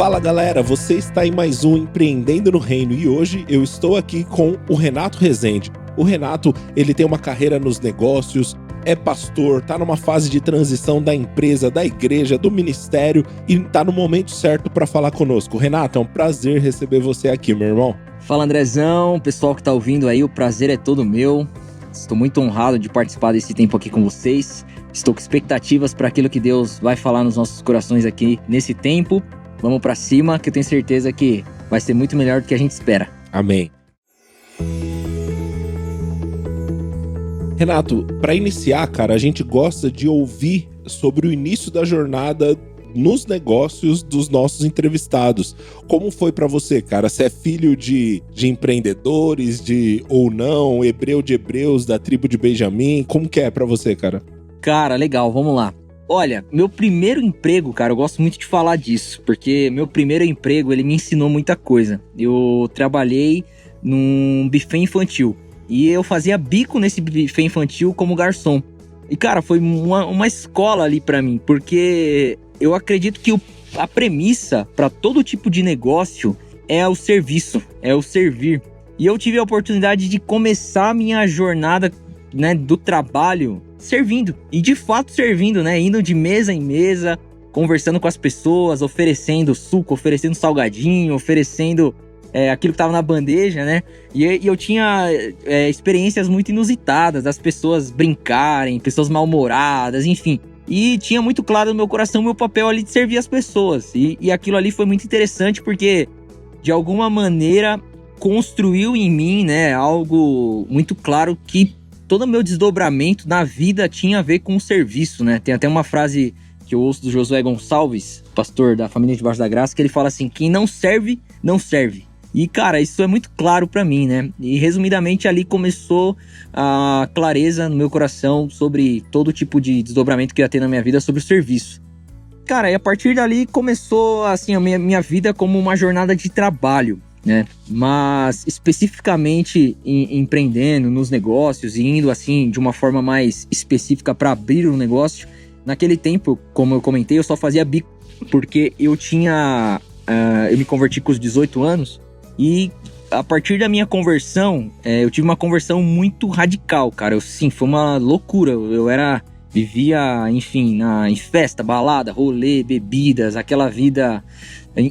Fala galera, você está em mais um Empreendendo no Reino e hoje eu estou aqui com o Renato Rezende. O Renato, ele tem uma carreira nos negócios, é pastor, tá numa fase de transição da empresa, da igreja, do ministério e tá no momento certo para falar conosco. Renato, é um prazer receber você aqui, meu irmão. Fala Andrezão, pessoal que tá ouvindo aí, o prazer é todo meu. Estou muito honrado de participar desse tempo aqui com vocês. Estou com expectativas para aquilo que Deus vai falar nos nossos corações aqui nesse tempo. Vamos pra cima, que eu tenho certeza que vai ser muito melhor do que a gente espera. Amém. Renato, para iniciar, cara, a gente gosta de ouvir sobre o início da jornada nos negócios dos nossos entrevistados. Como foi para você, cara? Você é filho de empreendedores, ou não, hebreu de hebreus, da tribo de Benjamim? Como que é para você, cara? Cara, legal, vamos lá. Olha, meu primeiro emprego, cara, eu gosto muito de falar disso, porque meu primeiro emprego, ele me ensinou muita coisa. Eu trabalhei num buffet infantil e eu fazia bico nesse buffet infantil como garçom. E, cara, foi uma escola ali pra mim, porque eu acredito que a premissa pra todo tipo de negócio é o serviço, é o servir. E eu tive a oportunidade de começar a minha jornada, né, do trabalho servindo, e de fato servindo, né, indo de mesa em mesa, conversando com as pessoas, oferecendo suco, oferecendo salgadinho, oferecendo aquilo que tava na bandeja, né, e eu tinha experiências muito inusitadas, das pessoas brincarem, pessoas mal-humoradas, enfim, e tinha muito claro no meu coração o meu papel ali de servir as pessoas, e aquilo ali foi muito interessante porque, de alguma maneira, construiu em mim, né, algo muito claro que todo o meu desdobramento na vida tinha a ver com o serviço, né? Tem até uma frase que eu ouço do Josué Gonçalves, pastor da Família Debaixo da Graça, que ele fala assim: quem não serve, não serve. E, cara, isso é muito claro pra mim, né? E, resumidamente, ali começou a clareza no meu coração sobre todo tipo de desdobramento que ia ter na minha vida sobre o serviço. Cara, e a partir dali começou, assim, a minha vida como uma jornada de trabalho, né? Mas especificamente empreendendo nos negócios e indo assim de uma forma mais específica para abrir um negócio, naquele tempo, como eu comentei, eu só fazia bico porque eu me converti com os 18 anos e a partir da minha conversão, eu tive uma conversão muito radical, cara. Foi uma loucura. Vivia, enfim, em festa, balada, rolê, bebidas, aquela vida,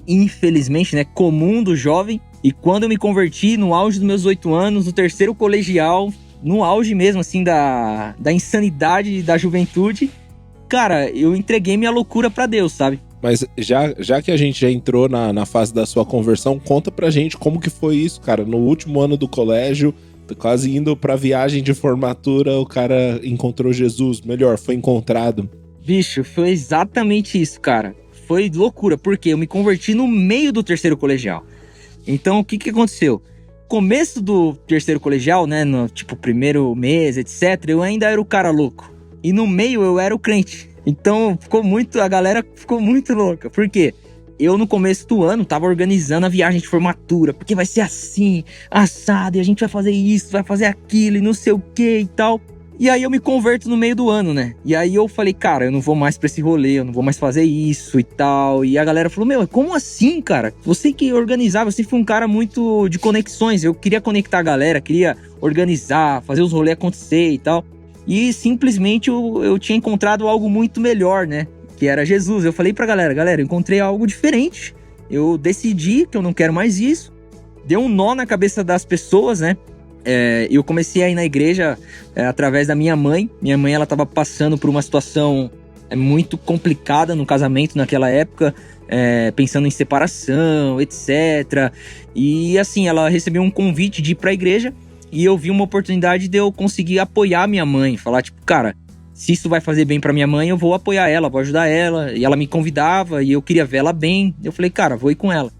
infelizmente, né, comum do jovem. E quando eu me converti, no auge dos meus 8 anos, no terceiro colegial, no auge mesmo, assim, da insanidade da juventude, cara, eu entreguei minha loucura pra Deus, sabe? Mas já que a gente já entrou na fase da sua conversão, conta pra gente como que foi isso, cara. No último ano do colégio, quase indo pra viagem de formatura, o cara encontrou Jesus. Melhor, foi encontrado. Bicho, foi exatamente isso, cara. Foi loucura, porque eu me converti no meio do terceiro colegial. Então, o que aconteceu? Começo do terceiro colegial, né, no tipo primeiro mês, etc., eu ainda era o cara louco. E no meio eu era o crente. Então, a galera ficou muito louca. Por quê? Eu, no começo do ano, tava organizando a viagem de formatura, porque vai ser assim, assado, e a gente vai fazer isso, vai fazer aquilo, e não sei o que e tal. E aí eu me converto no meio do ano, né? E aí eu falei, cara, eu não vou mais pra esse rolê, eu não vou mais fazer isso e tal. E a galera falou, meu, como assim, cara? Você que organizava, você foi um cara muito de conexões. Eu queria conectar a galera, queria organizar, fazer os rolês acontecer e tal. E simplesmente eu tinha encontrado algo muito melhor, né? Que era Jesus. Eu falei pra galera, eu encontrei algo diferente. Eu decidi que eu não quero mais isso. Deu um nó na cabeça das pessoas, né? Eu comecei a ir na igreja através da minha mãe. Minha mãe, ela tava passando por uma situação muito complicada no casamento naquela época, pensando em separação, etc. E assim, ela recebeu um convite de ir pra igreja e eu vi uma oportunidade de eu conseguir apoiar minha mãe. Falar tipo, cara, se isso vai fazer bem pra minha mãe, eu vou apoiar ela, vou ajudar ela. E ela me convidava e eu queria ver ela bem. Eu falei, cara, vou ir com ela.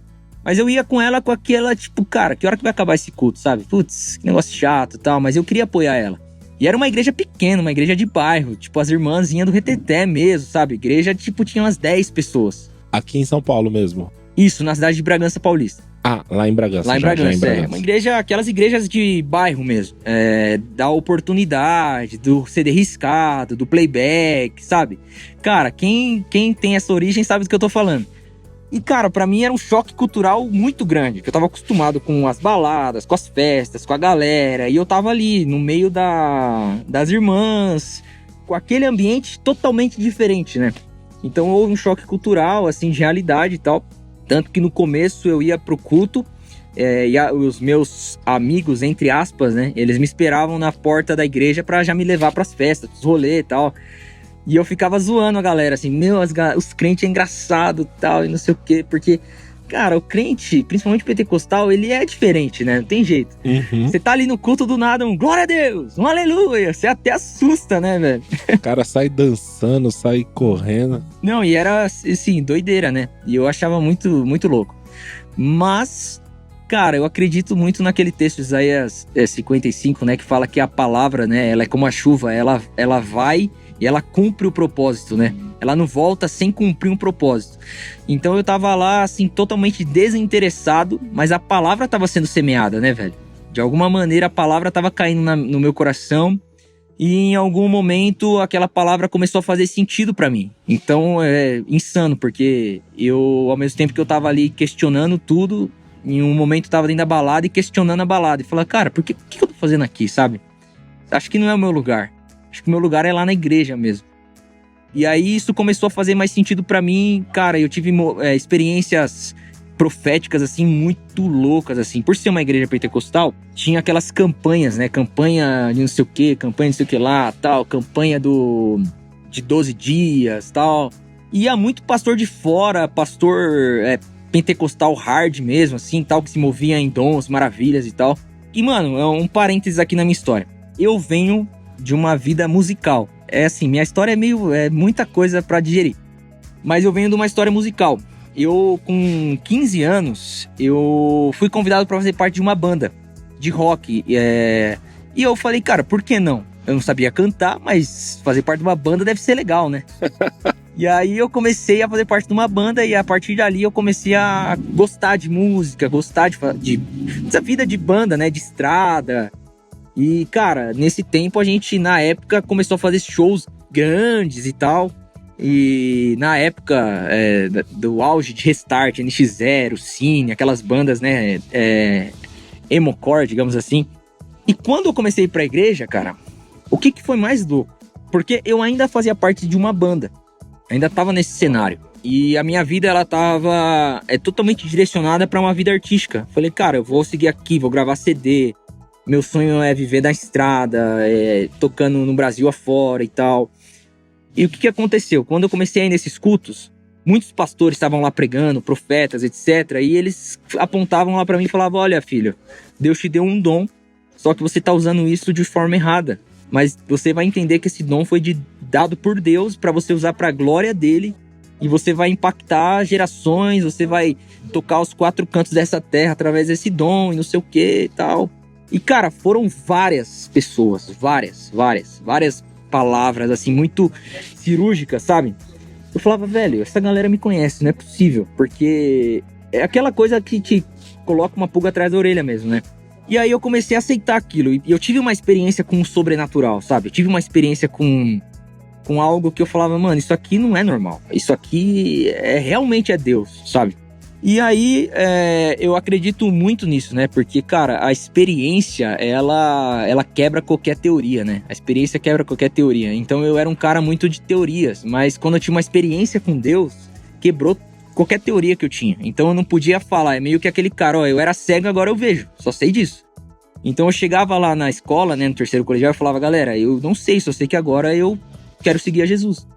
Mas eu ia com ela com aquela, tipo, cara, que hora que vai acabar esse culto, sabe? Putz, que negócio chato e tal, mas eu queria apoiar ela. E era uma igreja pequena, uma igreja de bairro, tipo, as irmãzinhas do Reteté mesmo, sabe? Igreja, tipo, tinha umas 10 pessoas. Aqui em São Paulo mesmo? Isso, na cidade de Bragança Paulista. Ah, lá em Bragança. Lá em Bragança, uma igreja, aquelas igrejas de bairro mesmo. Da oportunidade, do CD riscado, do playback, sabe? Cara, quem tem essa origem sabe do que eu tô falando. E, cara, pra mim era um choque cultural muito grande, porque eu tava acostumado com as baladas, com as festas, com a galera, e eu tava ali, no meio das irmãs, com aquele ambiente totalmente diferente, né? Então houve um choque cultural, assim, de realidade e tal. Tanto que no começo eu ia pro culto, os meus amigos, entre aspas, né? Eles me esperavam na porta da igreja pra já me levar pras festas, pros rolês e tal. E eu ficava zoando a galera, assim, os crentes é engraçado e tal, e não sei o quê. Porque, cara, o crente, principalmente pentecostal, ele é diferente, né? Não tem jeito. Você tá ali no culto do nada, um glória a Deus, um aleluia. Você até assusta, né, velho? O cara sai dançando, sai correndo. Não, e era, assim, doideira, né? E eu achava muito, muito louco. Mas, cara, eu acredito muito naquele texto, Isaías 55, né? Que fala que a palavra, né? Ela é como a chuva, ela vai e ela cumpre o propósito, né? Ela não volta sem cumprir um propósito. Então eu tava lá, assim, totalmente desinteressado, mas a palavra tava sendo semeada, né, velho? De alguma maneira a palavra tava caindo no meu coração e em algum momento aquela palavra começou a fazer sentido pra mim. Então é insano, porque eu, ao mesmo tempo que eu tava ali questionando tudo, em um momento eu tava dentro da balada e questionando a balada. E falando, cara, por que eu tô fazendo aqui, sabe? Acho que não é o meu lugar. Acho que o meu lugar é lá na igreja mesmo. E aí isso começou a fazer mais sentido pra mim. Cara, eu tive experiências proféticas, assim, muito loucas, assim. Por ser uma igreja pentecostal, tinha aquelas campanhas, né? Campanha de não sei o que, campanha de não sei o que lá, tal. Campanha de 12 dias, tal. E ia muito pastor de fora, pastor pentecostal hard mesmo, assim, tal. Que se movia em dons, maravilhas e tal. E, mano, é um parênteses aqui na minha história. Eu venho de uma vida musical. É assim, minha história é muita coisa pra digerir. Mas eu venho de uma história musical. Eu, com 15 anos, eu fui convidado pra fazer parte de uma banda de rock. E eu falei, cara, por que não? Eu não sabia cantar, mas fazer parte de uma banda deve ser legal, né? E aí eu comecei a fazer parte de uma banda e a partir dali eu comecei a gostar de música, gostar dessa vida de banda, né? De estrada. E, cara, nesse tempo a gente, na época, começou a fazer shows grandes e tal. E na época do auge de Restart, NX0, Cine, aquelas bandas, né, emo-core, digamos assim. E quando eu comecei a ir pra igreja, cara, o que foi mais louco? Porque eu ainda fazia parte de uma banda. Ainda tava nesse cenário. E a minha vida, ela tava totalmente direcionada pra uma vida artística. Falei, cara, eu vou seguir aqui, vou gravar CD. Meu sonho é viver da estrada, tocando no Brasil afora e tal. E o que aconteceu? Quando eu comecei a ir nesses cultos, muitos pastores estavam lá pregando, profetas, etc. E eles apontavam lá pra mim e falavam, olha, filho, Deus te deu um dom, só que você tá usando isso de forma errada. Mas você vai entender que esse dom foi dado por Deus pra você usar pra glória dele. E você vai impactar gerações, você vai tocar os 4 cantos dessa terra através desse dom e não sei o que e tal. E, cara, foram várias pessoas, várias palavras, assim, muito cirúrgicas, sabe? Eu falava, velho, essa galera me conhece, não é possível. Porque é aquela coisa que te coloca uma pulga atrás da orelha mesmo, né? E aí eu comecei a aceitar aquilo. E eu tive uma experiência com o sobrenatural, sabe? Eu tive uma experiência com algo que eu falava, mano, isso aqui não é normal. Isso aqui realmente é Deus, sabe? E aí, eu acredito muito nisso, né? Porque, cara, a experiência, ela quebra qualquer teoria, né? A experiência quebra qualquer teoria. Então, eu era um cara muito de teorias. Mas quando eu tinha uma experiência com Deus, quebrou qualquer teoria que eu tinha. Então, eu não podia falar. É meio que aquele cara, ó, eu era cego, agora eu vejo. Só sei disso. Então, eu chegava lá na escola, né? No terceiro colegial, eu falava, galera, eu não sei, só sei que agora eu quero seguir a Jesus.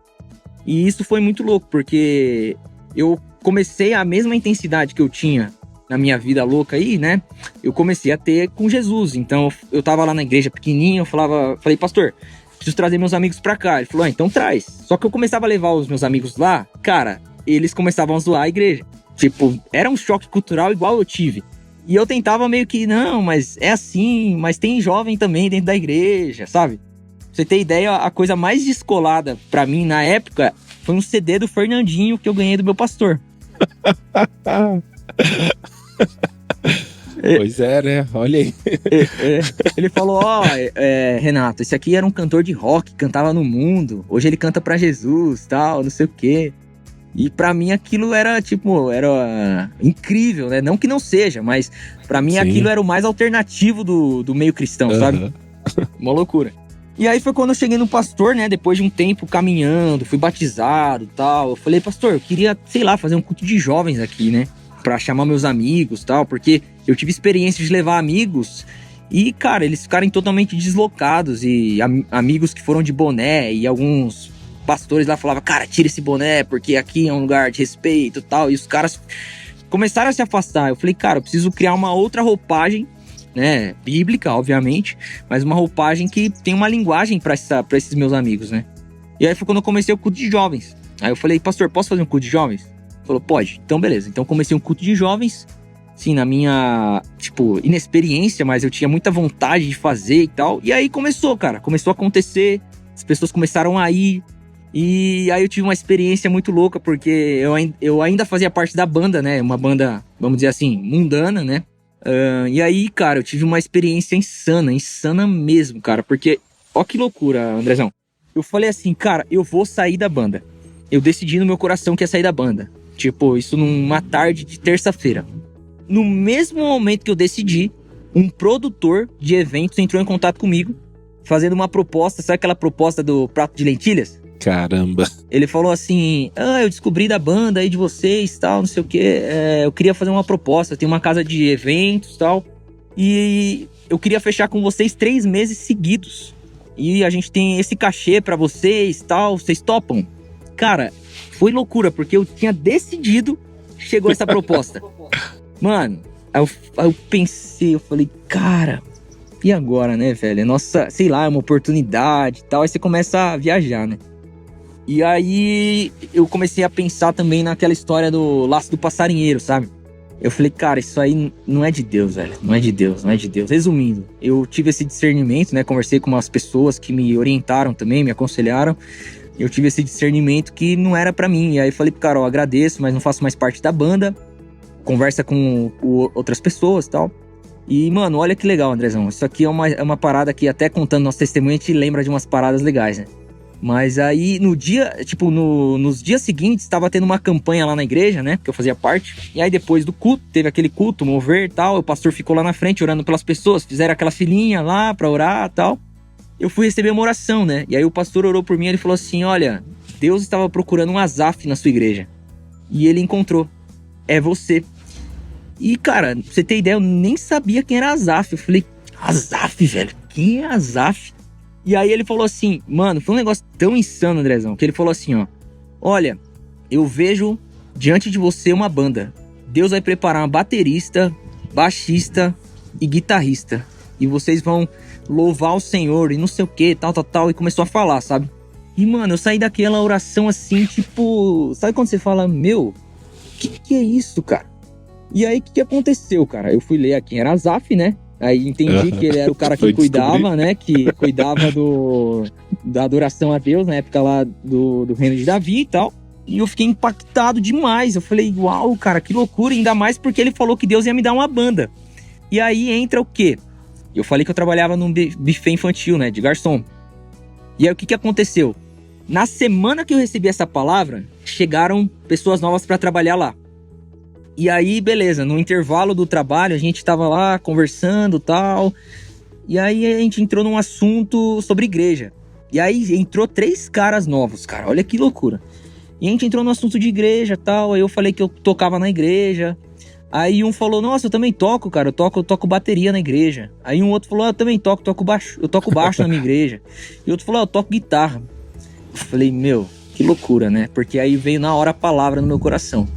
E isso foi muito louco, porque eu comecei a mesma intensidade que eu tinha na minha vida louca aí, né? Eu comecei a ter com Jesus. Então, eu tava lá na igreja pequenininho, eu falei, pastor, preciso trazer meus amigos pra cá. Ele falou, então traz. Só que eu começava a levar os meus amigos lá, cara, eles começavam a zoar a igreja. Tipo, era um choque cultural igual eu tive. E eu tentava meio que, não, mas é assim, mas tem jovem também dentro da igreja, sabe? Pra você ter ideia, a coisa mais descolada pra mim na época foi um CD do Fernandinho que eu ganhei do meu pastor. Pois né? Olha aí. Ele falou, Renato, esse aqui era um cantor de rock, cantava no mundo. Hoje ele canta pra Jesus, tal, não sei o quê. E pra mim aquilo era, tipo, era incrível, né? Não que não seja, mas pra mim aquilo era o mais alternativo do meio cristão, sabe? Uma loucura. E aí foi quando eu cheguei no pastor, né? Depois de um tempo caminhando, fui batizado e tal. Eu falei, pastor, eu queria, sei lá, fazer um culto de jovens aqui, né? Pra chamar meus amigos e tal, porque eu tive experiência de levar amigos e, cara, eles ficarem totalmente deslocados e amigos que foram de boné e alguns pastores lá falavam, cara, tira esse boné porque aqui é um lugar de respeito e tal. E os caras começaram a se afastar. Eu falei, cara, eu preciso criar uma outra roupagem, né, bíblica, obviamente, mas uma roupagem que tem uma linguagem pra esses meus amigos, né? E aí foi quando eu comecei o culto de jovens. Aí eu falei, pastor, posso fazer um culto de jovens? Ele falou, pode. Então, beleza. Então, comecei um culto de jovens, sim, na minha, tipo, inexperiência, mas eu tinha muita vontade de fazer e tal. E aí começou, cara. Começou a acontecer, as pessoas começaram a ir. E aí eu tive uma experiência muito louca, porque eu ainda fazia parte da banda, né? Uma banda, vamos dizer assim, mundana, né? E aí, cara, eu tive uma experiência insana mesmo, cara. Porque, ó que loucura, Andrezão. Eu falei assim, cara, eu vou sair da banda. Eu decidi no meu coração que ia sair da banda. Tipo, isso numa tarde de terça-feira. No mesmo momento que eu decidi, um produtor de eventos entrou em contato comigo, fazendo uma proposta, sabe aquela proposta do prato de lentilhas? Caramba. Ele falou assim, eu descobri da banda aí de vocês, tal, não sei o quê. Eu queria fazer uma proposta, tem uma casa de eventos, tal. E eu queria fechar com vocês 3 meses seguidos. E a gente tem esse cachê pra vocês, tal, vocês topam? Cara, foi loucura, porque eu tinha decidido, chegou essa proposta. Mano, aí eu pensei, eu falei, cara, e agora, né, velho? Nossa, sei lá, é uma oportunidade e tal. Aí você começa a viajar, né? E aí eu comecei a pensar também naquela história do laço do passarinheiro, sabe? Eu falei, cara, isso aí não é de Deus, velho. Não é de Deus. Resumindo, eu tive esse discernimento, né? Conversei com umas pessoas que me orientaram também, me aconselharam. Eu tive esse discernimento que não era pra mim. E aí eu falei pro cara, ó, agradeço, mas não faço mais parte da banda. Conversa com outras pessoas e tal. E, mano, olha que legal, Andrezão. Isso aqui é uma parada que até contando nosso testemunho a gente lembra de umas paradas legais, né? Mas aí, no dia, tipo, nos dias seguintes, tava tendo uma campanha lá na igreja, né? Que eu fazia parte. E aí, depois do culto, teve aquele culto, mover e tal. O pastor ficou lá na frente orando pelas pessoas. Fizeram aquela filinha lá pra orar e tal. Eu fui receber uma oração, né? E aí, o pastor orou por mim e ele falou assim, olha, Deus estava procurando um Asaf na sua igreja. E ele encontrou. É você. E, cara, pra você ter ideia, eu nem sabia quem era Asaf. Eu falei, Asaf, velho? Quem é Asaf? E aí ele falou assim, mano, foi um negócio tão insano, Andrezão, que ele falou assim, ó, olha, eu vejo diante de você uma banda. Deus vai preparar uma baterista, baixista e guitarrista. E vocês vão louvar o Senhor e não sei o que, tal. E começou a falar, sabe? E, mano, eu saí daquela oração assim, tipo... Sabe quando você fala, meu, que é isso, cara? E aí, o que aconteceu, cara? Eu fui ler quem era Asaf, né? Aí entendi que ele era o cara que cuidava, né? Que cuidava da adoração a Deus, na época lá do reino de Davi e tal. E eu fiquei impactado demais. Eu falei, uau, cara, que loucura. Ainda mais porque ele falou que Deus ia me dar uma banda. E aí entra o quê? Eu falei que eu trabalhava num buffet infantil, né? De garçom. E aí o que aconteceu? Na semana que eu recebi essa palavra, chegaram pessoas novas pra trabalhar lá. E aí, beleza, no intervalo do trabalho, a gente tava lá conversando e tal. E aí a gente entrou num assunto sobre igreja. E aí entrou 3 caras novos, cara, olha que loucura. E a gente entrou no assunto de igreja e tal. Aí eu falei que eu tocava na igreja. Aí um falou, nossa, eu também toco, cara, eu toco bateria na igreja. Aí um outro falou, eu também toco baixo, eu toco baixo na minha igreja. E outro falou, eu toco guitarra. Eu falei, meu, que loucura, né? Porque aí veio na hora a palavra no meu coração.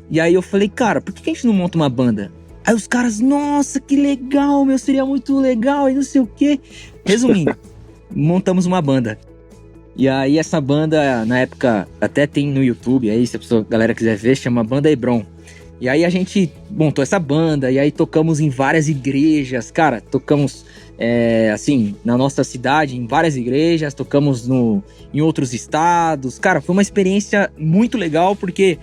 E aí eu falei, cara, por que a gente não monta uma banda? Aí os caras, nossa, que legal, meu, seria muito legal e não sei o quê. Resumindo, montamos uma banda. E aí essa banda, na época, até tem no YouTube, aí se a galera quiser ver, chama Banda Hebron. E aí a gente montou essa banda, e aí tocamos em várias igrejas, cara, tocamos, assim, na nossa cidade, em várias igrejas, tocamos em outros estados. Cara, foi uma experiência muito legal, porque...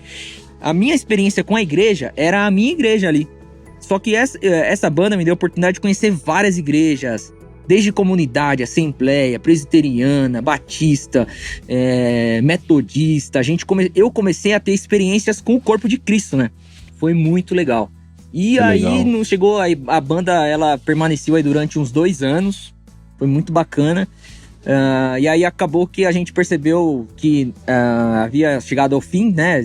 A minha experiência com a igreja era a minha igreja ali. Só que essa banda me deu a oportunidade de conhecer várias igrejas, Desde comunidade, assembleia, presbiteriana, batista, metodista. Eu comecei a ter experiências com o corpo de Cristo, né? Foi muito legal. E aí, legal. Não chegou, a banda, ela permaneceu aí durante uns 2 anos. Foi muito bacana. E aí acabou que a gente percebeu que havia chegado ao fim, né?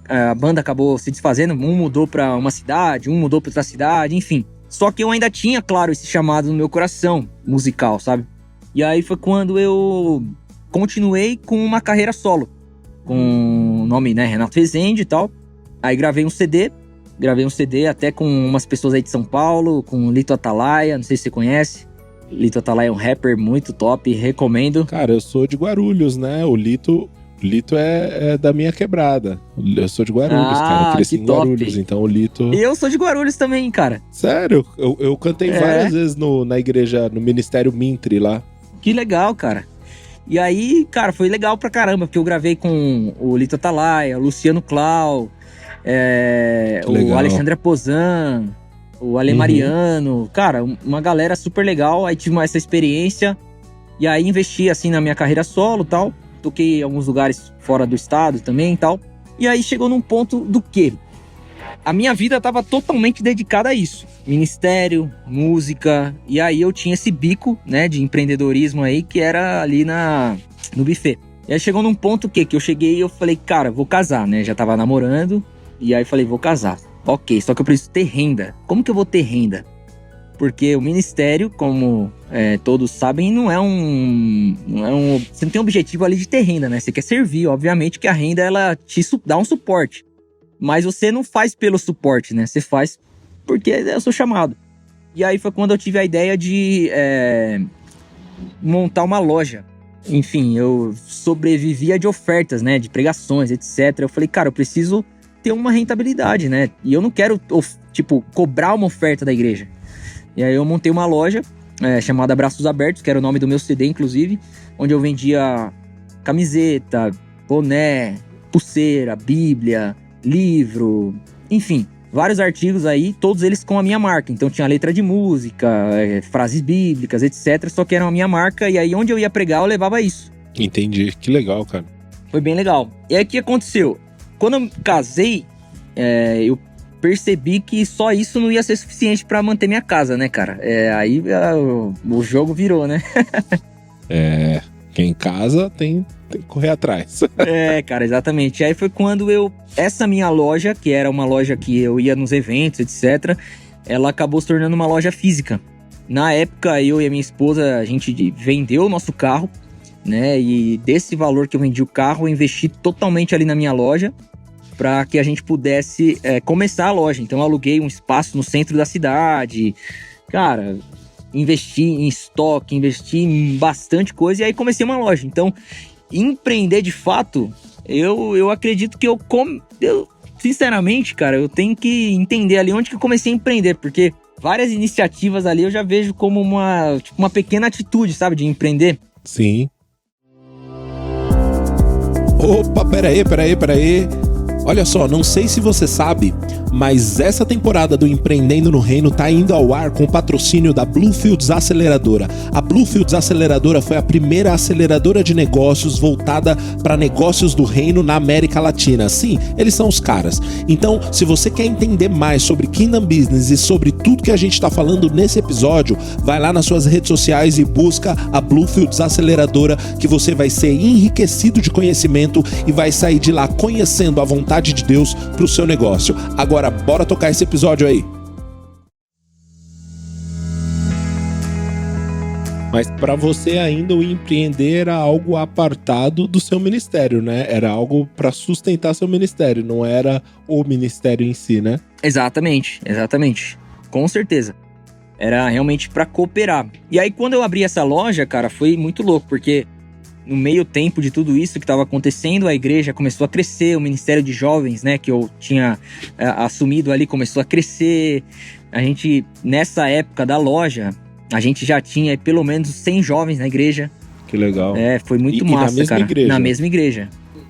A banda acabou se desfazendo. Um mudou para uma cidade, um mudou para outra cidade, enfim. Só que eu ainda tinha, claro, esse chamado no meu coração musical, sabe? E aí foi quando eu continuei com uma carreira solo. Com o nome, né, Renato Rezende e tal. Aí gravei um CD até com umas pessoas aí de São Paulo, com o Lito Atalaia, não sei se você conhece. Lito Atalaia é um rapper muito top, recomendo. Cara, eu sou de Guarulhos, né? O Lito é da minha quebrada. Eu sou de Guarulhos, cara. Eu cresci em Guarulhos, então o Lito... Eu sou de Guarulhos também, cara. Sério? Eu cantei várias vezes na igreja, no Ministério Mintre lá. Que legal, cara. E aí, cara, foi legal pra caramba, porque eu gravei com o Lito Atalaia, o Luciano Clau, o Alexandre Aposan, o Ale Mariano. Cara, uma galera super legal. Aí tive essa experiência. E aí investi, assim, na minha carreira solo e tal. Toquei em alguns lugares fora do estado também e tal. E aí chegou num ponto do quê? A minha vida estava totalmente dedicada a isso. Ministério, música. E aí eu tinha esse bico, né, de empreendedorismo aí, que era ali no buffet. E aí chegou num ponto que eu cheguei e eu falei, cara, vou casar, né? Já tava namorando. E aí falei, vou casar. Ok, só que eu preciso ter renda. Como que eu vou ter renda? Porque o ministério, como todos sabem, não é um... Você não tem um objetivo ali de ter renda, né? Você quer servir, obviamente que a renda, ela te dá um suporte. Mas você não faz pelo suporte, né? Você faz porque é o seu chamado. E aí foi quando eu tive a ideia de montar uma loja. Enfim, eu sobrevivia de ofertas, né? De pregações, etc. Eu falei, cara, eu preciso ter uma rentabilidade, né? E eu não quero, cobrar uma oferta da igreja. E aí eu montei uma loja chamada Braços Abertos, que era o nome do meu CD, inclusive, onde eu vendia camiseta, boné, pulseira, bíblia, livro, enfim, vários artigos aí, todos eles com a minha marca. Então tinha letra de música, frases bíblicas, etc. Só que era a minha marca, e aí onde eu ia pregar eu levava isso. Entendi, que legal, cara. Foi bem legal. E aí o que aconteceu? Quando eu casei, eu percebi que só isso não ia ser suficiente pra manter minha casa, né, cara? Aí o jogo virou, né? Quem casa tem que correr atrás. Cara, exatamente. E aí foi quando essa minha loja, que era uma loja que eu ia nos eventos, etc., ela acabou se tornando uma loja física. Na época, eu e a minha esposa, a gente vendeu o nosso carro, né? E desse valor que eu vendi o carro, eu investi totalmente ali na minha loja, para que a gente pudesse começar a loja. Então eu aluguei um espaço no centro da cidade. Cara, investi em estoque, investi em bastante coisa e aí comecei uma loja. Então, empreender de fato, eu acredito que eu sinceramente, cara, eu tenho que entender ali onde que eu comecei a empreender, porque várias iniciativas ali eu já vejo como uma pequena atitude, sabe, de empreender. Sim. Opa, peraí. Olha só, não sei se você sabe, mas essa temporada do Empreendendo no Reino tá indo ao ar com o patrocínio da Bluefields Aceleradora. A Bluefields Aceleradora foi a primeira aceleradora de negócios voltada para negócios do reino na América Latina. Sim, eles são os caras. Então, se você quer entender mais sobre Kingdom Business e sobre tudo que a gente tá falando nesse episódio, vai lá nas suas redes sociais e busca a Bluefields Aceleradora, que você vai ser enriquecido de conhecimento e vai sair de lá conhecendo a vontade de Deus para o seu negócio. Agora, bora tocar esse episódio aí. Mas para você ainda o empreender era algo apartado do seu ministério, né? Era algo para sustentar seu ministério, não era o ministério em si, né? Exatamente. Com certeza. Era realmente para cooperar. E aí quando eu abri essa loja, cara, foi muito louco, porque no meio tempo de tudo isso que estava acontecendo, a igreja começou a crescer, o ministério de jovens, né, que eu tinha assumido ali, começou a crescer. A gente, nessa época da loja, a gente já tinha pelo menos 100 jovens na igreja. Que legal. Foi muito massa, na mesma cara. Igreja. Na mesma igreja.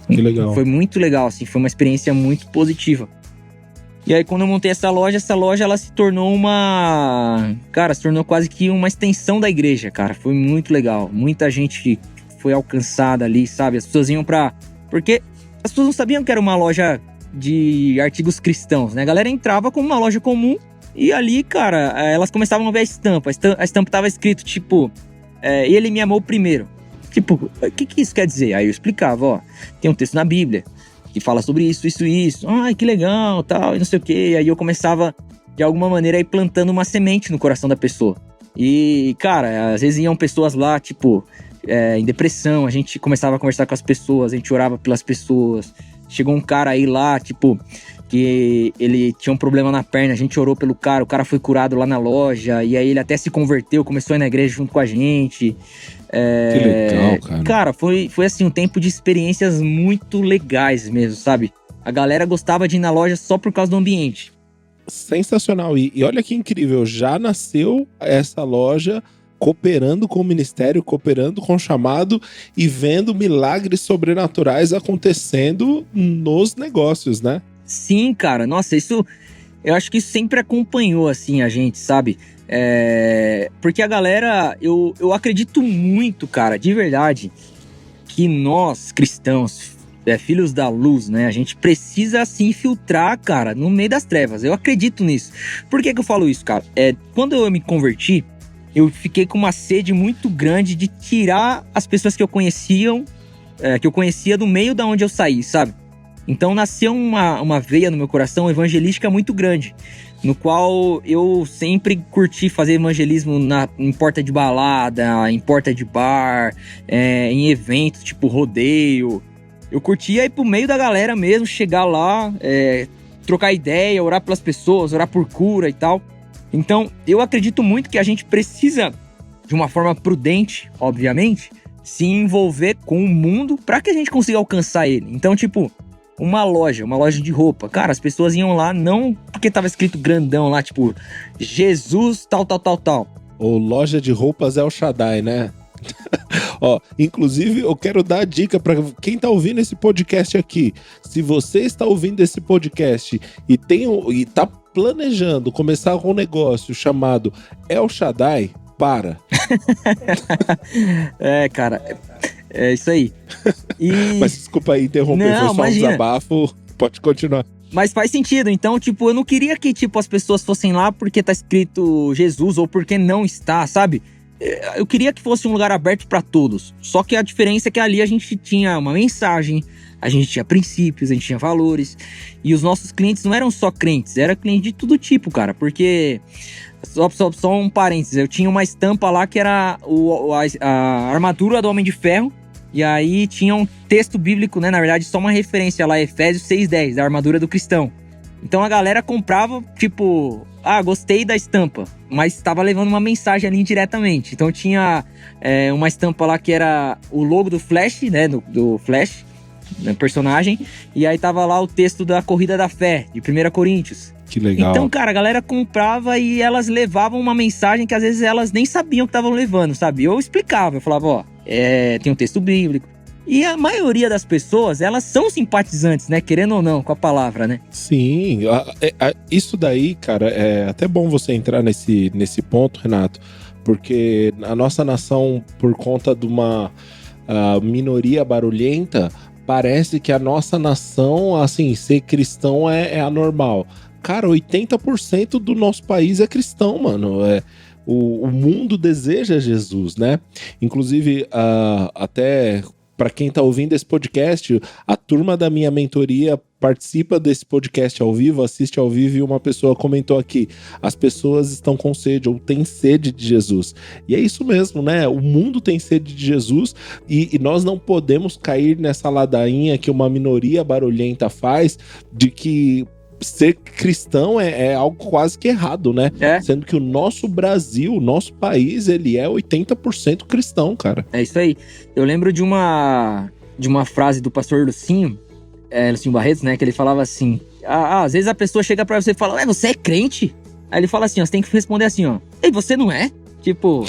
Que legal. Foi muito legal, assim, foi uma experiência muito positiva. E aí, quando eu montei essa loja ela se tornou se tornou quase que uma extensão da igreja, cara. Foi muito legal. Muita gente foi alcançada ali, sabe? As pessoas iam porque as pessoas não sabiam que era uma loja de artigos cristãos, né? A galera entrava como uma loja comum e ali, cara, elas começavam a ver a estampa. A estampa tava escrito, tipo, ele me amou primeiro. Tipo, o que isso quer dizer? Aí eu explicava, ó, tem um texto na Bíblia que fala sobre isso. Ai, que legal, tal, e não sei o quê. E aí eu começava, de alguma maneira, a ir plantando uma semente no coração da pessoa. E, cara, às vezes iam pessoas lá, tipo, em depressão. A gente começava a conversar com as pessoas, a gente orava pelas pessoas. Chegou um cara aí lá, tipo, que ele tinha um problema na perna, a gente orou pelo cara, o cara foi curado lá na loja, e aí ele até se converteu, começou a ir na igreja junto com a gente. Que legal, cara. Cara, foi assim, um tempo de experiências muito legais mesmo, sabe? A galera gostava de ir na loja só por causa do ambiente. Sensacional. E olha que incrível, já nasceu essa loja cooperando com o ministério, cooperando com o chamado e vendo milagres sobrenaturais acontecendo nos negócios, né? Sim, cara. Nossa, eu acho que isso sempre acompanhou, assim, a gente, sabe? Porque a galera, eu acredito muito, cara, de verdade, que nós, cristãos, filhos da luz, né? A gente precisa se infiltrar, cara, no meio das trevas. Eu acredito nisso. Por que eu falo isso, cara? Quando eu me converti, eu fiquei com uma sede muito grande de tirar as pessoas que eu conhecia do meio da onde eu saí, sabe? Então nasceu uma veia no meu coração evangelística muito grande, no qual eu sempre curti fazer evangelismo em porta de balada, em porta de bar, em eventos tipo rodeio. Eu curtia ir pro meio da galera mesmo, chegar lá, trocar ideia, orar pelas pessoas, orar por cura e tal. Então eu acredito muito que a gente precisa, de uma forma prudente, obviamente, se envolver com o mundo para que a gente consiga alcançar ele. Então, tipo, uma loja de roupa. Cara, as pessoas iam lá não porque tava escrito grandão lá, tipo, Jesus tal. Ou loja de roupas El Shaddai, né? Ó, inclusive eu quero dar a dica para quem tá ouvindo esse podcast aqui. Se você está ouvindo esse podcast e tá planejando começar um negócio chamado El Shaddai, para. Cara, é isso aí. Mas desculpa aí interromper, não, foi só imagina. um desabafo, pode continuar. Mas faz sentido, então, tipo, eu não queria que, tipo, as pessoas fossem lá porque tá escrito Jesus ou porque não está, sabe? Eu queria que fosse um lugar aberto pra todos. Só que a diferença é que ali a gente tinha uma mensagem, a gente tinha princípios, a gente tinha valores. E os nossos clientes não eram só crentes, era cliente de todo tipo, cara. Porque, só um parênteses, eu tinha uma estampa lá que era a armadura do Homem de Ferro. E aí tinha um texto bíblico, né? Na verdade, só uma referência lá, Efésios 6:10, da armadura do cristão. Então a galera comprava, tipo, gostei da estampa, mas estava levando uma mensagem ali indiretamente. Então tinha uma estampa lá que era o logo do Flash, né? Do Flash, né, personagem. E aí tava lá o texto da Corrida da Fé, de 1 Coríntios. Que legal. Então, cara, a galera comprava e elas levavam uma mensagem que às vezes elas nem sabiam que estavam levando, sabe? Eu explicava, eu falava, tem um texto bíblico. E a maioria das pessoas, elas são simpatizantes, né? Querendo ou não, com a palavra, né? Sim, isso daí, cara, é até bom você entrar nesse ponto, Renato, porque a nossa nação, por conta de uma minoria barulhenta, parece que a nossa nação, assim, ser cristão é anormal. Cara, 80% do nosso país é cristão, mano. O mundo deseja Jesus, né? Inclusive, até para quem tá ouvindo esse podcast, a turma da minha mentoria participa desse podcast ao vivo, assiste ao vivo, e uma pessoa comentou aqui: as pessoas estão com sede ou têm sede de Jesus. E é isso mesmo, né? O mundo tem sede de Jesus e nós não podemos cair nessa ladainha que uma minoria barulhenta faz de que ser cristão é algo quase que errado, né? Sendo que o nosso Brasil, o nosso país, ele é 80% cristão, cara. É isso aí. Eu lembro de uma frase do pastor Lucinho Barretos, né? Que ele falava assim, às vezes a pessoa chega pra você e fala, você é crente? Aí ele fala assim, você tem que responder assim, ei, você não é? Tipo,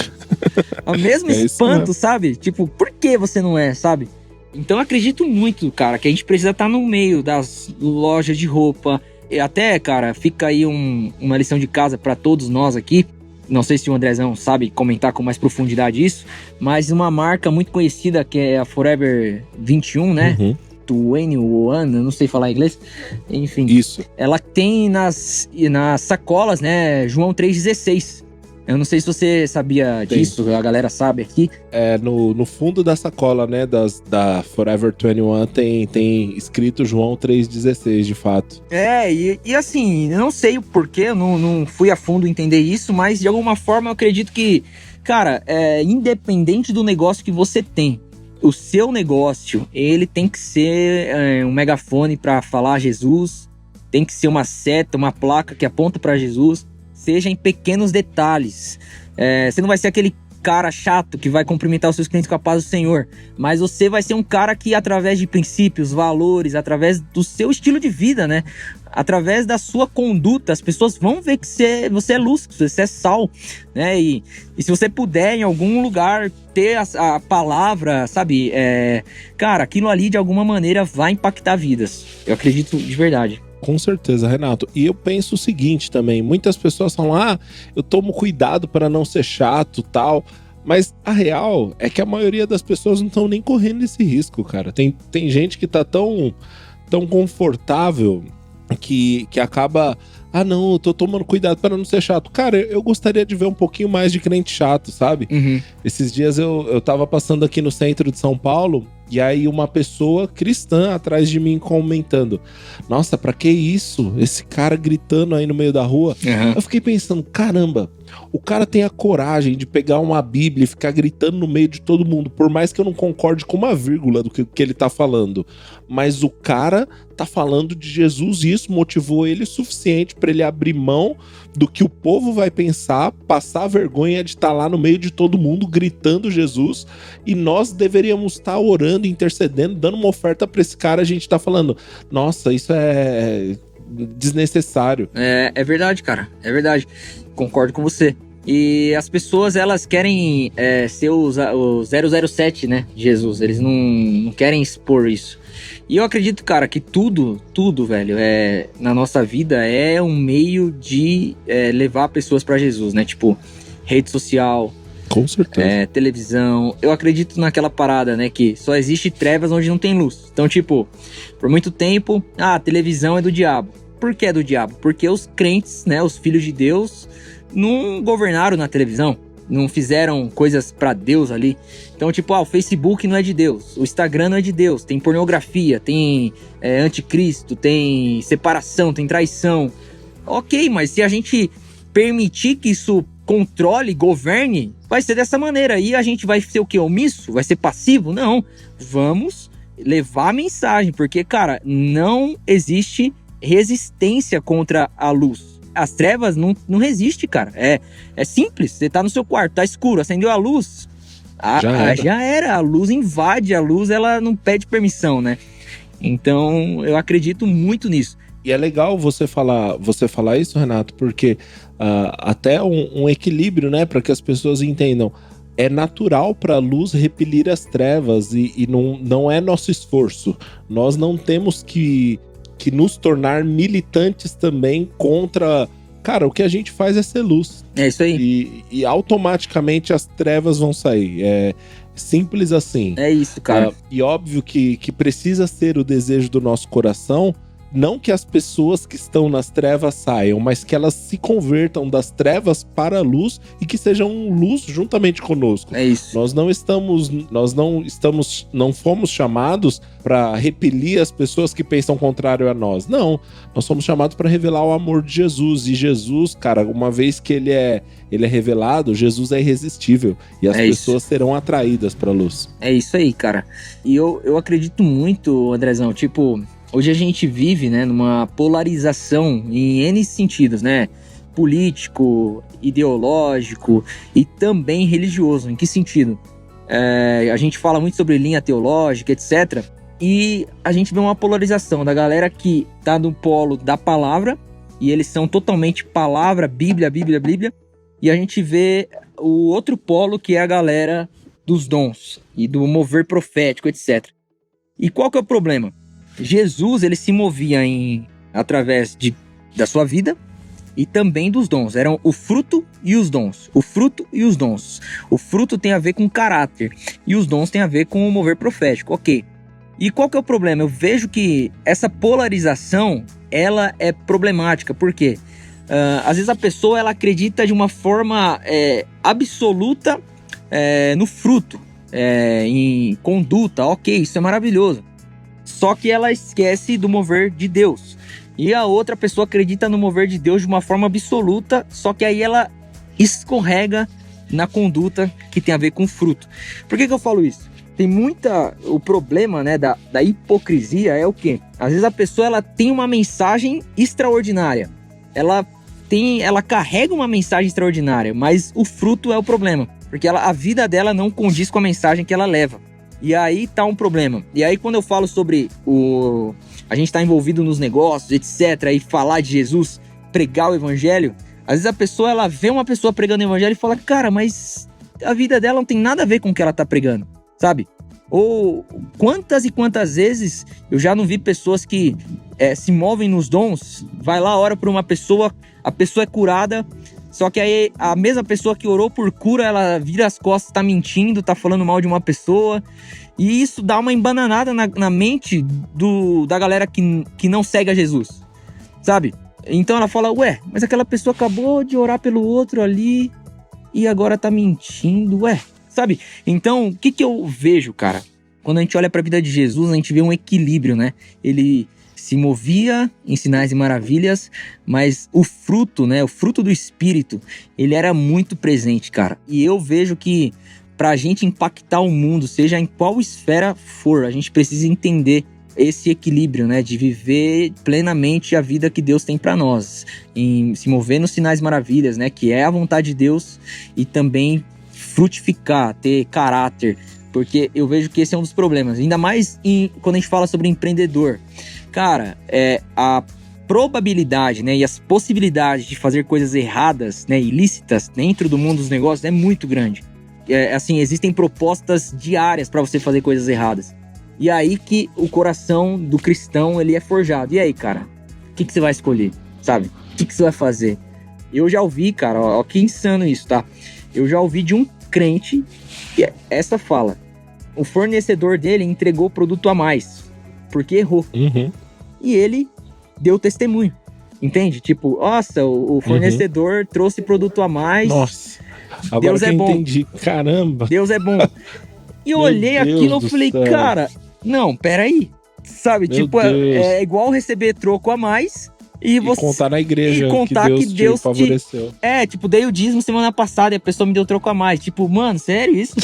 o mesmo espanto, sabe? Tipo, por que você não é, sabe? Então eu acredito muito, cara, que a gente precisa estar no meio das lojas de roupa, E até, cara, fica aí uma lição de casa pra todos nós aqui. Não sei se o Andrezão sabe comentar com mais profundidade isso, mas uma marca muito conhecida que é a Forever 21, né? Uhum. 21, eu não sei falar inglês, enfim. Isso. Ela tem nas sacolas, né, João 3,16. Eu não sei se você sabia disso, a galera sabe aqui. É, no fundo da sacola, né, da Forever 21 tem escrito João 3,16, de fato. E assim, eu não sei o porquê, eu não fui a fundo entender isso, mas de alguma forma eu acredito que, cara, independente do negócio que você tem, o seu negócio, ele tem que ser um megafone para falar Jesus, tem que ser uma seta, uma placa que aponta para Jesus, seja em pequenos detalhes. Você não vai ser aquele cara chato que vai cumprimentar os seus clientes com a paz do Senhor, mas você vai ser um cara que, através de princípios, valores, através do seu estilo de vida, né? Através da sua conduta, as pessoas vão ver que você é luz, que você é sal, né? E se você puder, em algum lugar, ter a palavra, sabe? Cara, aquilo ali, de alguma maneira, vai impactar vidas. Eu acredito de verdade. Com certeza, Renato. E eu penso o seguinte também, muitas pessoas falam, eu tomo cuidado para não ser chato, tal, mas a real é que a maioria das pessoas não estão nem correndo esse risco, cara. Tem gente que tá tão confortável que acaba, não, eu tô tomando cuidado para não ser chato. Cara, eu gostaria de ver um pouquinho mais de crente chato, sabe? Uhum. Esses dias eu tava passando aqui no centro de São Paulo, e aí uma pessoa cristã atrás de mim comentando, nossa, pra que isso? Esse cara gritando aí no meio da rua. Uhum. Eu fiquei pensando, caramba, o cara tem a coragem de pegar uma Bíblia e ficar gritando no meio de todo mundo, por mais que eu não concorde com uma vírgula do que ele tá falando. Mas o cara tá falando de Jesus e isso motivou ele o suficiente pra ele abrir mão do que o povo vai pensar, passar a vergonha de estar lá no meio de todo mundo gritando Jesus, e nós deveríamos estar orando, intercedendo, dando uma oferta pra esse cara. A gente tá falando, nossa, isso é desnecessário. É verdade, cara, é verdade. Concordo com você. E as pessoas, elas querem ser o 007, né, de Jesus. Eles não querem expor isso. E eu acredito, cara, que tudo, velho, na nossa vida é um meio de levar pessoas pra Jesus, né? Tipo, rede social, com certeza, televisão. Eu acredito naquela parada, né, que só existe trevas onde não tem luz. Então, tipo, por muito tempo, a televisão é do diabo. Por que é do diabo? Porque os crentes, né, os filhos de Deus, não governaram na televisão, não fizeram coisas pra Deus ali. Então, tipo, o Facebook não é de Deus, o Instagram não é de Deus, tem pornografia, tem anticristo, tem separação, tem traição. Ok, mas se a gente permitir que isso controle, governe, vai ser dessa maneira. E a gente vai ser o quê? Omisso? Vai ser passivo? Não. Vamos levar a mensagem, porque, cara, não existe resistência contra a luz. As trevas não resistem, cara. É simples. Você tá no seu quarto, tá escuro, acendeu a luz, já era. A luz invade, a luz, ela não pede permissão, né? Então, eu acredito muito nisso. E é legal você falar isso, Renato, porque até um equilíbrio, né, para que as pessoas entendam. É natural para a luz repelir as trevas e não é nosso esforço. Nós não temos que nos tornar militantes também contra... Cara, o que a gente faz é ser luz. É isso aí. E automaticamente as trevas vão sair. É simples assim. É isso, cara. E óbvio que precisa ser o desejo do nosso coração, não que as pessoas que estão nas trevas saiam, mas que elas se convertam das trevas para a luz e que sejam luz juntamente conosco. É isso. Nós não fomos chamados para repelir as pessoas que pensam contrário a nós. Não, nós somos chamados para revelar o amor de Jesus. E Jesus, cara, uma vez que ele é revelado, Jesus é irresistível e as pessoas serão atraídas para a luz. É isso aí, cara. E eu acredito muito, Andrezão, tipo... Hoje a gente vive, né, numa polarização em N sentidos, né? Político, ideológico e também religioso. Em que sentido? A gente fala muito sobre linha teológica, etc. E a gente vê uma polarização da galera que tá no polo da palavra, e eles são totalmente palavra, Bíblia. E a gente vê o outro polo, que é a galera dos dons e do mover profético, etc. E qual que é o problema? Jesus, ele se movia em através da sua vida e também dos dons. Eram o fruto e os dons. O fruto e os dons. O fruto tem a ver com caráter e os dons tem a ver com o mover profético. Ok. E qual que é o problema? Eu vejo que essa polarização, ela é problemática. Por quê? Às vezes a pessoa ela acredita de uma forma absoluta no fruto, em conduta. Ok, isso é maravilhoso. Só que ela esquece do mover de Deus. E a outra pessoa acredita no mover de Deus de uma forma absoluta, só que aí ela escorrega na conduta que tem a ver com fruto. Por que eu falo isso? Tem o problema, né, da hipocrisia é o quê? Às vezes a pessoa ela tem uma mensagem extraordinária. Ela carrega uma mensagem extraordinária, mas o fruto é o problema. Porque a vida dela não condiz com a mensagem que ela leva. E aí tá um problema. E aí quando eu falo sobre a gente tá envolvido nos negócios, etc, e falar de Jesus, pregar o evangelho, às vezes a pessoa, ela vê uma pessoa pregando o evangelho e fala, cara, mas a vida dela não tem nada a ver com o que ela tá pregando, sabe? Ou quantas e quantas vezes eu já não vi pessoas que se movem nos dons, vai lá, ora por uma pessoa, a pessoa é curada, só que aí a mesma pessoa que orou por cura, ela vira as costas, tá mentindo, tá falando mal de uma pessoa. E isso dá uma embananada na mente da galera que não segue a Jesus, sabe? Então ela fala, ué, mas aquela pessoa acabou de orar pelo outro ali e agora tá mentindo, ué, sabe? Então, o que eu vejo, cara? Quando a gente olha pra vida de Jesus, a gente vê um equilíbrio, né? Ele se movia em sinais e maravilhas, mas o fruto, né? O fruto do Espírito, ele era muito presente, cara. E eu vejo que pra gente impactar o mundo, seja em qual esfera for, a gente precisa entender esse equilíbrio, né? De viver plenamente a vida que Deus tem pra nós. Em se mover nos sinais e maravilhas, né? Que é a vontade de Deus e também frutificar, ter caráter. Porque eu vejo que esse é um dos problemas. Ainda mais quando a gente fala sobre empreendedor. Cara, a probabilidade, né, e as possibilidades de fazer coisas erradas, né, ilícitas dentro do mundo dos negócios é muito grande. Assim, existem propostas diárias para você fazer coisas erradas. E aí que o coração do cristão, ele é forjado. E aí, cara, o que você vai escolher, sabe? O que você vai fazer? Eu já ouvi, cara, ó, que insano isso, tá? Eu já ouvi de um crente essa fala. O fornecedor dele entregou produto a mais, porque errou. Uhum. E ele deu testemunho, entende? Tipo, nossa, o fornecedor trouxe produto a mais. Nossa, agora Deus que é eu bom. entendi, caramba. Deus é bom. E eu Meu olhei Deus aquilo e do falei, céu. cara, não, peraí. Sabe, Meu tipo, Deus. é igual receber troco a mais e você... contar na igreja e contar que que Deus te favoreceu. Tipo, dei o dízimo semana passada e a pessoa me deu troco a mais. Tipo, mano, sério isso?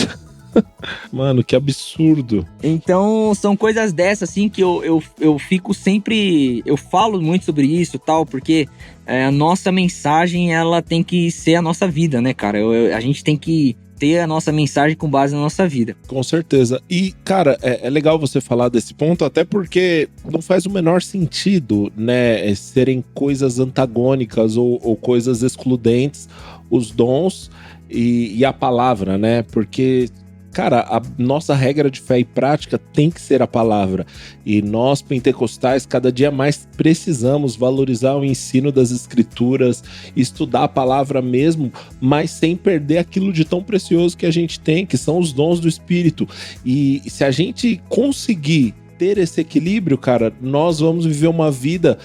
Mano, que absurdo. Então, são coisas dessas, assim, que eu fico sempre... Eu falo muito sobre isso e tal, porque a nossa mensagem, ela tem que ser a nossa vida, né, cara? A gente tem que ter a nossa mensagem com base na nossa vida. Com certeza. E, cara, é legal você falar desse ponto, até porque não faz o menor sentido, né, serem coisas antagônicas ou coisas excludentes, os dons e a palavra, né? Porque, cara, a nossa regra de fé e prática tem que ser a palavra. E nós, pentecostais, cada dia mais precisamos valorizar o ensino das escrituras, estudar a palavra mesmo, mas sem perder aquilo de tão precioso que a gente tem, que são os dons do Espírito. E se a gente conseguir ter esse equilíbrio, cara, nós vamos viver uma vida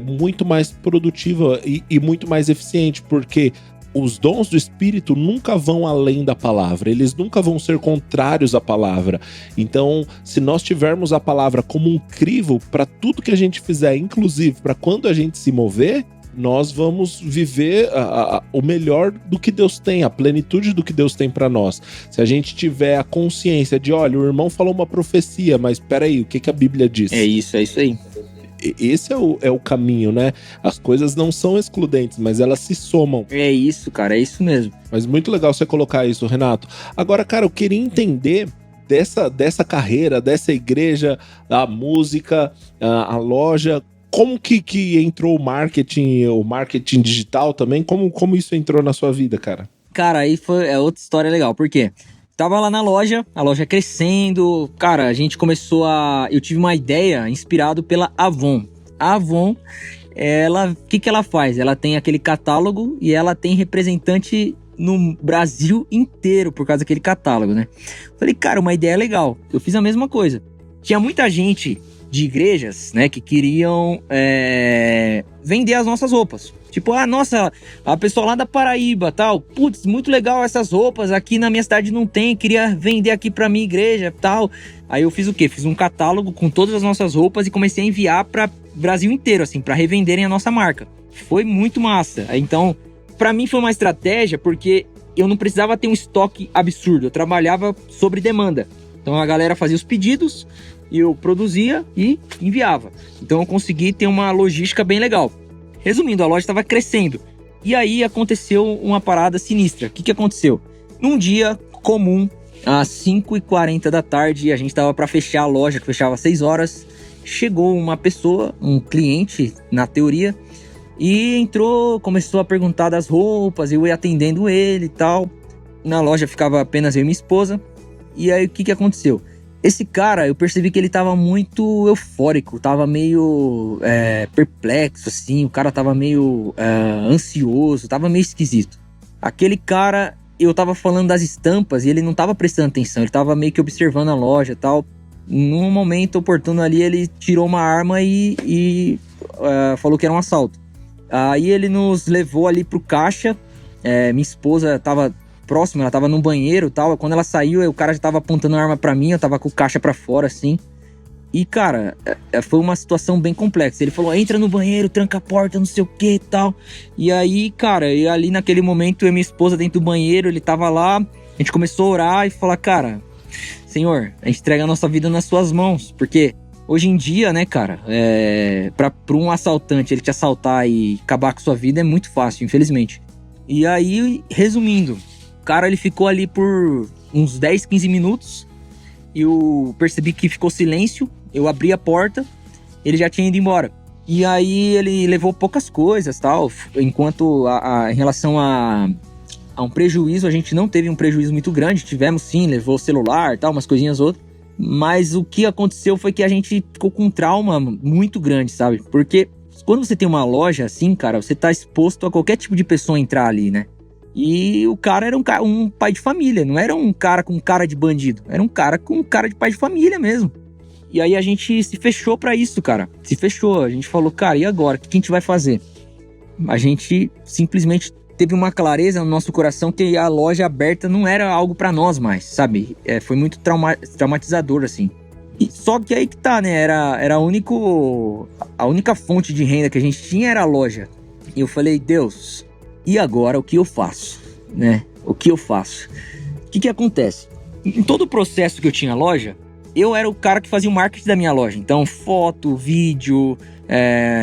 muito mais produtiva e muito mais eficiente, porque os dons do Espírito nunca vão além da palavra, eles nunca vão ser contrários à palavra. Então, se nós tivermos a palavra como um crivo para tudo que a gente fizer, inclusive para quando a gente se mover, nós vamos viver o melhor do que Deus tem, a plenitude do que Deus tem para nós. Se a gente tiver a consciência de, olha, o irmão falou uma profecia, mas peraí, o que a Bíblia diz? É isso aí. Esse é o caminho, né? As coisas não são excludentes, mas elas se somam. É isso, cara, é isso mesmo. Mas muito legal você colocar isso, Renato. Agora, cara, eu queria entender dessa carreira, dessa igreja, a música, a loja, como que entrou o marketing digital também? Como isso entrou na sua vida, cara? Cara, aí é outra história legal, por quê? Tava lá na loja, a loja crescendo, cara, a gente começou eu tive uma ideia inspirado pela Avon. A Avon, o que ela faz? Ela tem aquele catálogo e ela tem representante no Brasil inteiro por causa daquele catálogo, né? Falei, cara, uma ideia legal. Eu fiz a mesma coisa. Tinha muita gente de igrejas, né, que queriam vender as nossas roupas. Tipo, nossa, a pessoa lá da Paraíba, tal, putz, muito legal essas roupas, aqui na minha cidade não tem, queria vender aqui pra minha igreja, tal. Aí eu fiz o quê? Fiz um catálogo com todas as nossas roupas e comecei a enviar pra Brasil inteiro, assim, pra revenderem a nossa marca. Foi muito massa. Então, pra mim foi uma estratégia porque eu não precisava ter um estoque absurdo, eu trabalhava sobre demanda. Então a galera fazia os pedidos, eu produzia e enviava. Então eu consegui ter uma logística bem legal. Resumindo, a loja estava crescendo. E aí aconteceu uma parada sinistra. O que aconteceu? Num dia comum, às 5h40 da tarde, a gente estava para fechar a loja, que fechava às 6 horas. Chegou uma pessoa, um cliente, na teoria, e entrou, começou a perguntar das roupas, eu ia atendendo ele e tal. Na loja ficava apenas eu e minha esposa. E aí o que aconteceu? Esse cara, eu percebi que ele tava muito eufórico, tava meio perplexo, assim, o cara tava meio ansioso, tava meio esquisito. Aquele cara, eu tava falando das estampas e ele não tava prestando atenção, ele tava meio que observando a loja e tal. Num momento oportuno ali, ele tirou uma arma e falou que era um assalto. Aí ele nos levou ali pro caixa, minha esposa tava próximo, ela tava no banheiro e tal. Quando ela saiu, o cara já tava apontando a arma pra mim, eu tava com o caixa pra fora, assim. E, cara, foi uma situação bem complexa. Ele falou, entra no banheiro, tranca a porta, não sei o que e tal. E aí, cara, ali naquele momento, eu e minha esposa dentro do banheiro, ele tava lá, a gente começou a orar e falar, cara, Senhor, a gente entrega a nossa vida nas suas mãos. Porque hoje em dia, né, cara, pra um assaltante, ele te assaltar e acabar com sua vida é muito fácil, infelizmente. E aí, resumindo, o cara, ele ficou ali por uns 10, 15 minutos. Eu percebi que ficou silêncio. Eu abri a porta. Ele já tinha ido embora. E aí ele levou poucas coisas, tal. Enquanto em relação a um prejuízo, a gente não teve um prejuízo muito grande. Tivemos sim, levou celular, tal, umas coisinhas outras. Mas o que aconteceu foi que a gente ficou com um trauma muito grande, sabe? Porque quando você tem uma loja assim, cara, você tá exposto a qualquer tipo de pessoa entrar ali, né? E o cara era um pai de família, não era um cara com cara de bandido, era um cara com cara de pai de família mesmo. E aí a gente se fechou pra isso, cara, se fechou, a gente falou, cara, e agora, o que a gente vai fazer? A gente simplesmente teve uma clareza no nosso coração que a loja aberta não era algo pra nós mais, sabe? Foi muito traumatizador, assim. E só que aí que tá, né, era a única fonte de renda que a gente tinha era a loja. E eu falei, Deus, e agora o que eu faço, né? O que eu faço? O que acontece? Em todo o processo que eu tinha loja, eu era o cara que fazia o marketing da minha loja. Então, foto, vídeo,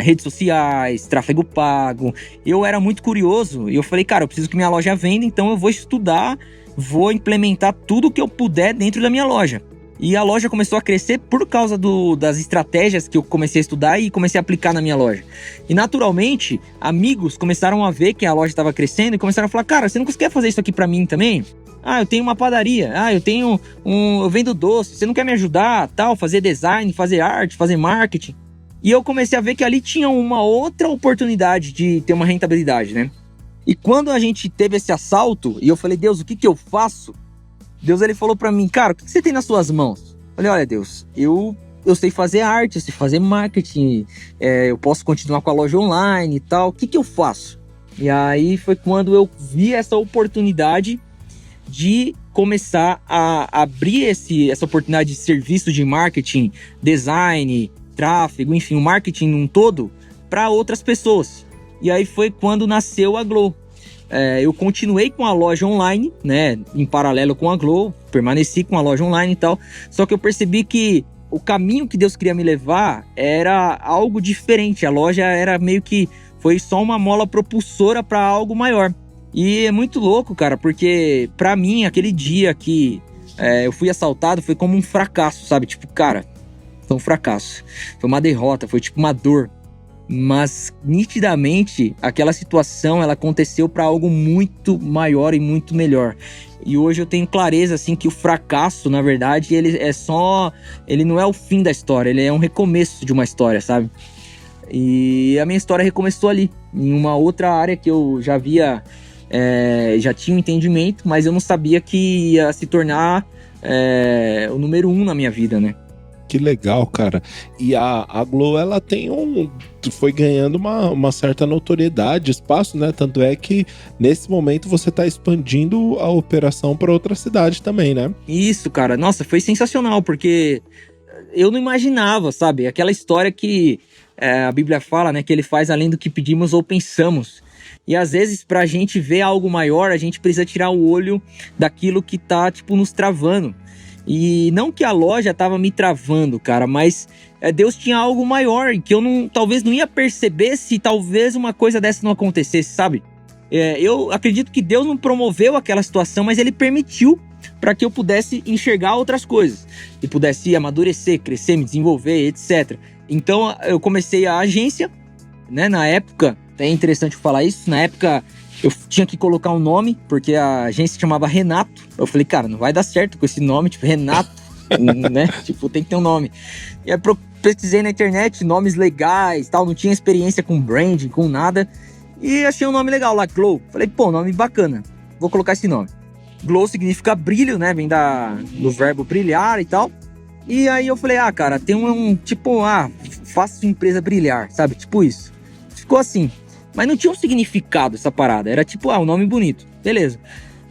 redes sociais, tráfego pago. Eu era muito curioso e eu falei, cara, eu preciso que minha loja venda, então eu vou estudar, vou implementar tudo que eu puder dentro da minha loja. E a loja começou a crescer por causa das estratégias que eu comecei a estudar e comecei a aplicar na minha loja. E naturalmente, amigos começaram a ver que a loja estava crescendo e começaram a falar, cara, você não quer fazer isso aqui pra mim também? Eu tenho uma padaria. Eu vendo doce. Você não quer me ajudar? Tal, fazer design, fazer arte, fazer marketing. E eu comecei a ver que ali tinha uma outra oportunidade de ter uma rentabilidade, né? E quando a gente teve esse assalto, e eu falei, Deus, o que eu faço? Deus, ele falou pra mim, cara, o que você tem nas suas mãos? Eu falei, olha, Deus, eu sei fazer arte, eu sei fazer marketing, eu posso continuar com a loja online e tal, o que eu faço? E aí foi quando eu vi essa oportunidade de começar a abrir essa oportunidade de serviço de marketing, design, tráfego, enfim, o marketing num todo, para outras pessoas. E aí foi quando nasceu a Glow. Eu continuei com a loja online, né, em paralelo com a Glow, permaneci com a loja online e tal, só que eu percebi que o caminho que Deus queria me levar era algo diferente, a loja era meio que, foi só uma mola propulsora para algo maior. E é muito louco, cara, porque pra mim, aquele dia que eu fui assaltado foi como um fracasso, sabe? Tipo, cara, foi um fracasso, foi uma derrota, foi tipo uma dor. Mas nitidamente aquela situação ela aconteceu para algo muito maior e muito melhor. E hoje eu tenho clareza assim que o fracasso, na verdade, ele não é o fim da história, ele é um recomeço de uma história, sabe? E a minha história recomeçou ali, em uma outra área que eu já havia, já tinha um entendimento, mas eu não sabia que ia se tornar o número 1 na minha vida, né? Que legal, cara. E a Glow, ela foi ganhando uma certa notoriedade, espaço, né? Tanto é que nesse momento você tá expandindo a operação para outra cidade também, né? Isso, cara. Nossa, foi sensacional, porque eu não imaginava, sabe? Aquela história que a Bíblia fala, né? Que ele faz além do que pedimos ou pensamos. E às vezes, pra gente ver algo maior, a gente precisa tirar o olho daquilo que tá, tipo, nos travando. E não que a loja tava me travando, cara, mas Deus tinha algo maior que eu talvez não ia perceber se talvez uma coisa dessa não acontecesse, sabe? Eu acredito que Deus não promoveu aquela situação, mas ele permitiu para que eu pudesse enxergar outras coisas e pudesse amadurecer, crescer, me desenvolver, etc. Então eu comecei a agência, né? Na época, é interessante falar isso, na época eu tinha que colocar um nome, porque a agência se chamava Renato. Eu falei, cara, não vai dar certo com esse nome, tipo, Renato, né? Tipo, tem que ter um nome. E aí pesquisei na internet nomes legais, tal, não tinha experiência com branding, com nada. E achei um nome legal lá, Glow. Falei, pô, nome bacana, vou colocar esse nome. Glow significa brilho, né? Vem do verbo brilhar e tal. E aí eu falei, cara, tem tipo, faça sua empresa brilhar, sabe? Tipo isso. Ficou assim. Mas não tinha um significado essa parada. Era tipo, um nome bonito. Beleza.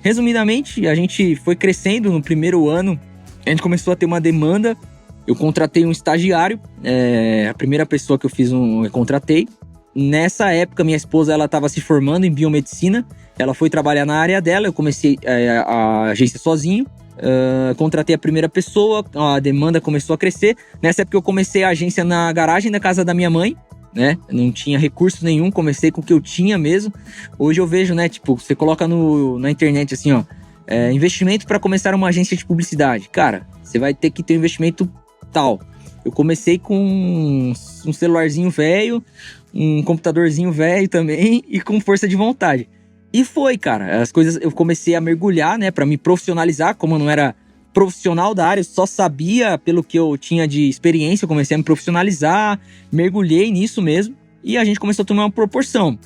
Resumidamente, a gente foi crescendo no primeiro ano. A gente começou a ter uma demanda. Eu contratei um estagiário. A primeira pessoa que eu contratei. Nessa época, minha esposa, ela estava se formando em biomedicina. Ela foi trabalhar na área dela. Eu comecei a agência sozinho. Contratei a primeira pessoa. A demanda começou a crescer. Nessa época, eu comecei a agência na garagem da casa da minha mãe, né? Não tinha recurso nenhum, comecei com o que eu tinha mesmo. Hoje eu vejo, né? Tipo, você coloca na internet assim, ó, investimento para começar uma agência de publicidade. Cara, você vai ter que ter um investimento tal. Eu comecei com um celularzinho velho, um computadorzinho velho também e com força de vontade. E foi, cara, as coisas, eu comecei a mergulhar, né, para me profissionalizar, como eu não era profissional da área, eu só sabia pelo que eu tinha de experiência, eu comecei a me profissionalizar, mergulhei nisso mesmo, e a gente começou a tomar uma proporção.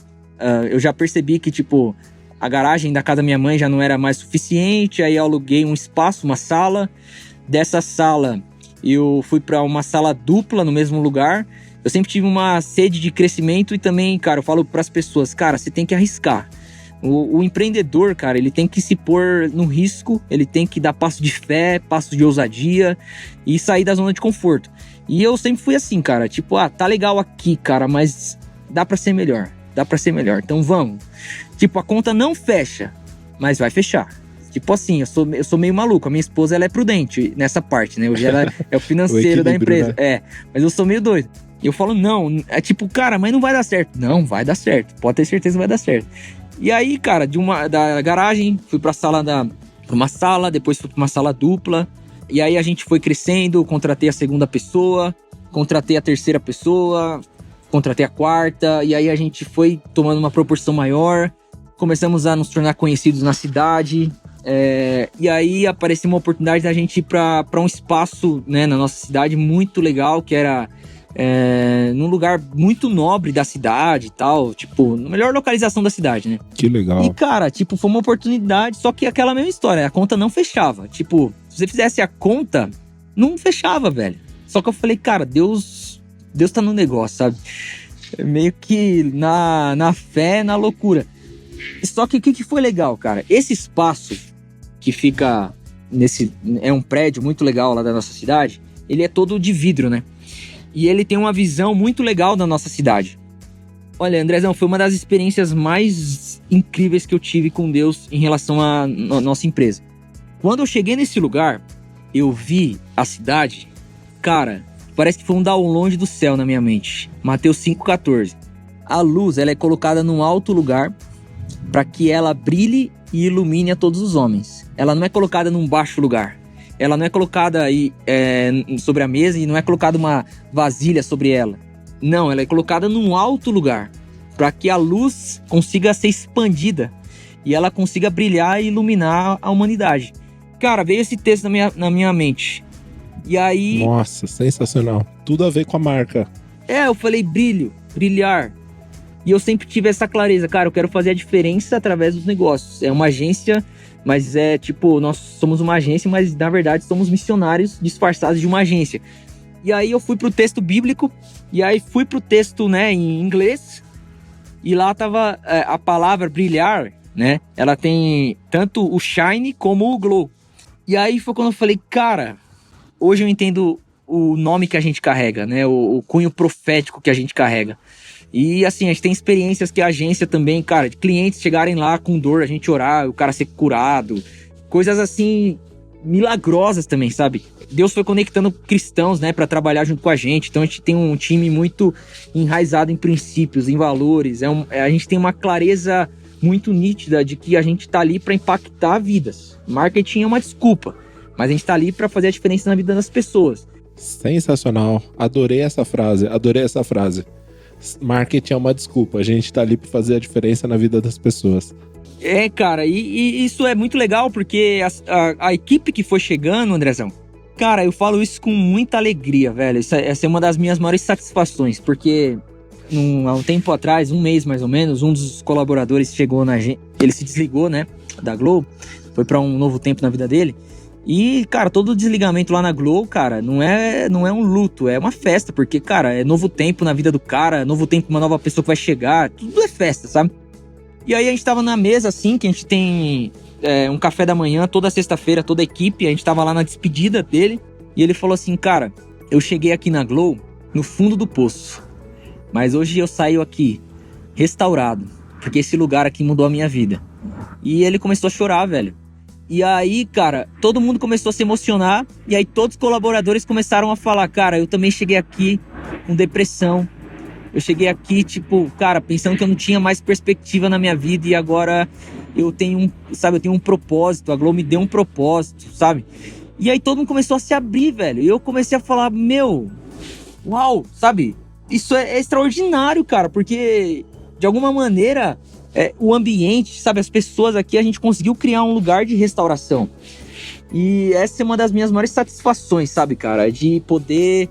Eu já percebi que, tipo, a garagem da casa da minha mãe já não era mais suficiente, aí eu aluguei um espaço, uma sala. Dessa sala, eu fui para uma sala dupla no mesmo lugar. Eu sempre tive uma sede de crescimento e também, cara, eu falo para as pessoas, cara, você tem que arriscar. O empreendedor, cara, ele tem que se pôr no risco, ele tem que dar passo de fé, passo de ousadia e sair da zona de conforto. E eu sempre fui assim, cara, tipo, tá legal aqui, cara, mas dá pra ser melhor, então vamos. Tipo, a conta não fecha, mas vai fechar. Tipo assim, eu sou meio maluco, a minha esposa, ela é prudente nessa parte, né? Hoje ela é o financeiro da empresa, né? Mas eu sou meio doido. E eu falo, não, é tipo, cara, mas não vai dar certo. Não, vai dar certo, pode ter certeza que vai dar certo. E aí, cara, da garagem, fui pra uma sala, depois fui pra uma sala dupla. E aí a gente foi crescendo, contratei a segunda pessoa, contratei a terceira pessoa, contratei a quarta. E aí a gente foi tomando uma proporção maior. Começamos a nos tornar conhecidos na cidade. E aí apareceu uma oportunidade da gente ir pra um espaço, né, na nossa cidade muito legal, que era num lugar muito nobre da cidade e tal, tipo, na melhor localização da cidade, né? Que legal. E, cara, tipo, foi uma oportunidade, só que aquela mesma história, a conta não fechava. Tipo, se você fizesse a conta, não fechava, velho. Só que eu falei, cara, Deus tá no negócio, sabe? Meio que na fé, na loucura. Só que o que foi legal, cara? Esse espaço que fica é um prédio muito legal lá da nossa cidade, ele é todo de vidro, né? E ele tem uma visão muito legal da nossa cidade. Olha, Andrezão, foi uma das experiências mais incríveis que eu tive com Deus em relação à nossa empresa. Quando eu cheguei nesse lugar, eu vi a cidade, cara, parece que foi um download do céu na minha mente. Mateus 5,14. A luz, ela é colocada num alto lugar para que ela brilhe e ilumine a todos os homens. Ela não é colocada num baixo lugar. Ela não é colocada sobre a mesa e não é colocada uma vasilha sobre ela. Não, ela é colocada num alto lugar para que a luz consiga ser expandida e ela consiga brilhar e iluminar a humanidade. Cara, veio esse texto na minha mente. E aí... Nossa, sensacional. Tudo a ver com a marca. Eu falei brilho, brilhar. E eu sempre tive essa clareza, cara, eu quero fazer a diferença através dos negócios. É uma agência, mas é tipo, nós somos uma agência, mas na verdade somos missionários disfarçados de uma agência. E aí eu fui pro texto bíblico, e aí fui pro texto, né, em inglês, e lá tava a palavra brilhar, né, ela tem tanto o shine como o glow. E aí foi quando eu falei, cara, hoje eu entendo o nome que a gente carrega, né, o cunho profético que a gente carrega. E assim, a gente tem experiências que a agência também, cara, de clientes chegarem lá com dor, a gente orar, o cara ser curado, coisas assim, milagrosas também, sabe? Deus foi conectando cristãos, né, pra trabalhar junto com a gente, então a gente tem um time muito enraizado em princípios, em valores, a gente tem uma clareza muito nítida de que a gente tá ali pra impactar vidas. Marketing é uma desculpa, mas a gente tá ali pra fazer a diferença na vida das pessoas. Sensacional, adorei essa frase. Marketing é uma desculpa, a gente tá ali pra fazer a diferença na vida das pessoas. Cara, e isso é muito legal, porque a equipe que foi chegando, Andrezão, cara, eu falo isso com muita alegria, velho. Essa é uma das minhas maiores satisfações, porque há um tempo atrás, um mês mais ou menos, um dos colaboradores chegou na agência, ele se desligou, né, da Globo, foi pra um novo tempo na vida dele. E, cara, todo desligamento lá na Glow, cara, não é um luto, é uma festa, porque, cara, é novo tempo na vida do cara, novo tempo, uma nova pessoa que vai chegar, tudo é festa, sabe? E aí a gente tava na mesa, assim, que a gente tem um café da manhã toda sexta-feira, toda a equipe, a gente tava lá na despedida dele, e ele falou assim, cara, eu cheguei aqui na Glow no fundo do poço, mas hoje eu saio aqui restaurado, porque esse lugar aqui mudou a minha vida. E ele começou a chorar, velho. E aí, cara, todo mundo começou a se emocionar. E aí todos os colaboradores começaram a falar, cara, eu também cheguei aqui com depressão. Eu cheguei aqui, tipo, cara, pensando que eu não tinha mais perspectiva na minha vida. E agora eu tenho um propósito. A Glow me deu um propósito, sabe? E aí todo mundo começou a se abrir, velho. E eu comecei a falar, uau, sabe? Isso é extraordinário, cara. Porque, de alguma maneira... o ambiente, sabe, as pessoas aqui, a gente conseguiu criar um lugar de restauração. E essa é uma das minhas maiores satisfações, sabe, cara, de poder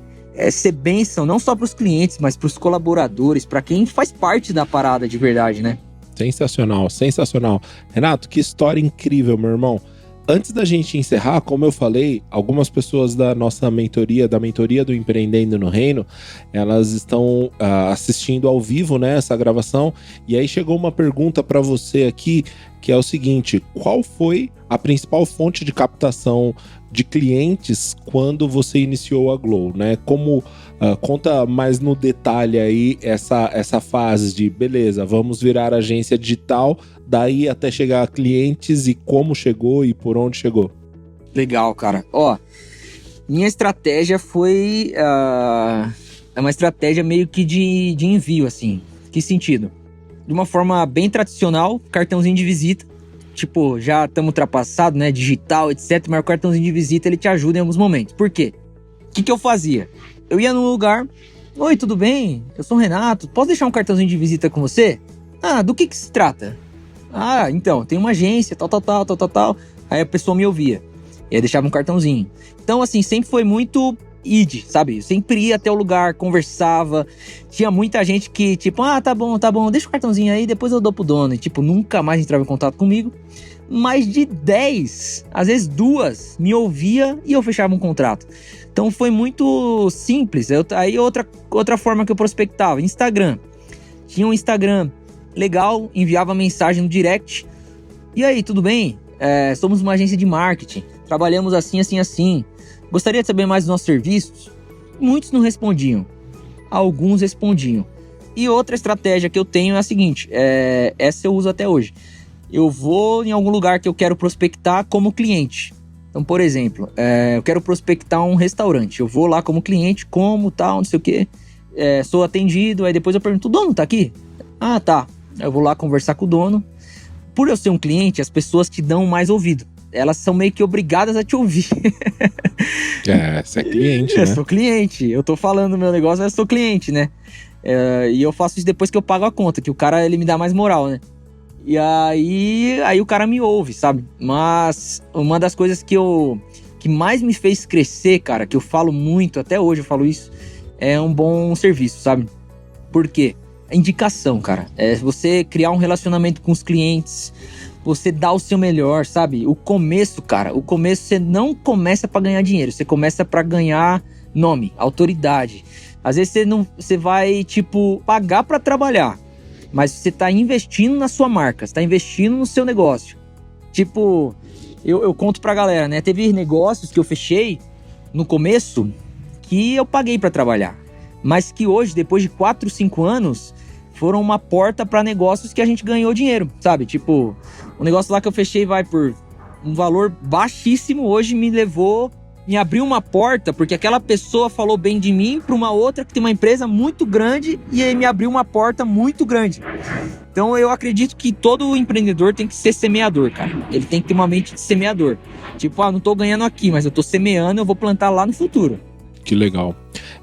ser bênção, não só para os clientes, mas para os colaboradores, para quem faz parte da parada de verdade, né? Sensacional, sensacional. Renato, que história incrível, meu irmão. Antes da gente encerrar, como eu falei, algumas pessoas da nossa mentoria, da mentoria do Empreendendo no Reino, elas estão assistindo ao vivo, né, essa gravação, e aí chegou uma pergunta para você aqui, que é o seguinte: qual foi a principal fonte de captação de clientes quando você iniciou a Glow, né? Conta mais no detalhe aí essa fase de, beleza, vamos virar agência digital, daí até chegar a clientes, e como chegou e por onde chegou. Legal, cara. Minha estratégia foi uma estratégia meio que de envio, assim. Que sentido? De uma forma bem tradicional, cartãozinho de visita. Tipo, já estamos ultrapassados, né? Digital, etc. Mas o cartãozinho de visita, ele te ajuda em alguns momentos. Por quê? O que eu fazia? Eu ia num lugar... Oi, tudo bem? Eu sou o Renato. Posso deixar um cartãozinho de visita com você? Do que se trata? Então, tem uma agência, tal. Aí a pessoa me ouvia. E aí deixava um cartãozinho. Então, assim, sempre foi muito id, sabe? Eu sempre ia até o lugar, conversava. Tinha muita gente que, tipo, tá bom, deixa o cartãozinho aí, depois eu dou pro dono. E, tipo, nunca mais entrava em contato comigo. Mais de 10, às vezes 2, me ouvia e eu fechava um contrato. Então foi muito simples. Aí outra forma que eu prospectava, Instagram. Tinha um Instagram legal, enviava mensagem no direct. E aí, tudo bem? Somos uma agência de marketing, trabalhamos assim. Gostaria de saber mais dos nossos serviços? Muitos não respondiam, alguns respondiam. E outra estratégia que eu tenho é a seguinte, essa eu uso até hoje. Eu vou em algum lugar que eu quero prospectar como cliente. Então, por exemplo, eu quero prospectar um restaurante. Eu vou lá como cliente, como tal, não sei o quê. Sou atendido, aí depois eu pergunto, o dono tá aqui? Tá. Eu vou lá conversar com o dono. Por eu ser um cliente, as pessoas te dão mais ouvido. Elas são meio que obrigadas a te ouvir. Você é cliente, né? Eu sou cliente. Eu tô falando meu negócio, mas eu sou cliente, né? E eu faço isso depois que eu pago a conta, que o cara, ele me dá mais moral, né? E aí o cara me ouve, sabe? Mas uma das coisas que mais me fez crescer, cara, que eu falo muito, até hoje eu falo isso, é um bom serviço, sabe? Por quê? Indicação, cara. É você criar um relacionamento com os clientes, você dar o seu melhor, sabe? O começo, cara, você não começa pra ganhar dinheiro, você começa pra ganhar nome, autoridade. Às vezes você vai, tipo, pagar pra trabalhar, mas você tá investindo na sua marca, você tá investindo no seu negócio. Tipo, eu conto pra galera, né? Teve negócios que eu fechei no começo que eu paguei pra trabalhar, mas que hoje, depois de 4, 5 anos, foram uma porta pra negócios que a gente ganhou dinheiro, sabe? Tipo, o negócio lá que eu fechei vai por um valor baixíssimo, hoje me abriu uma porta, porque aquela pessoa falou bem de mim pra uma outra que tem uma empresa muito grande e aí me abriu uma porta muito grande. Então eu acredito que todo empreendedor tem que ser semeador, cara. Ele tem que ter uma mente de semeador. Tipo, não tô ganhando aqui, mas eu tô semeando, eu vou plantar lá no futuro. Que legal.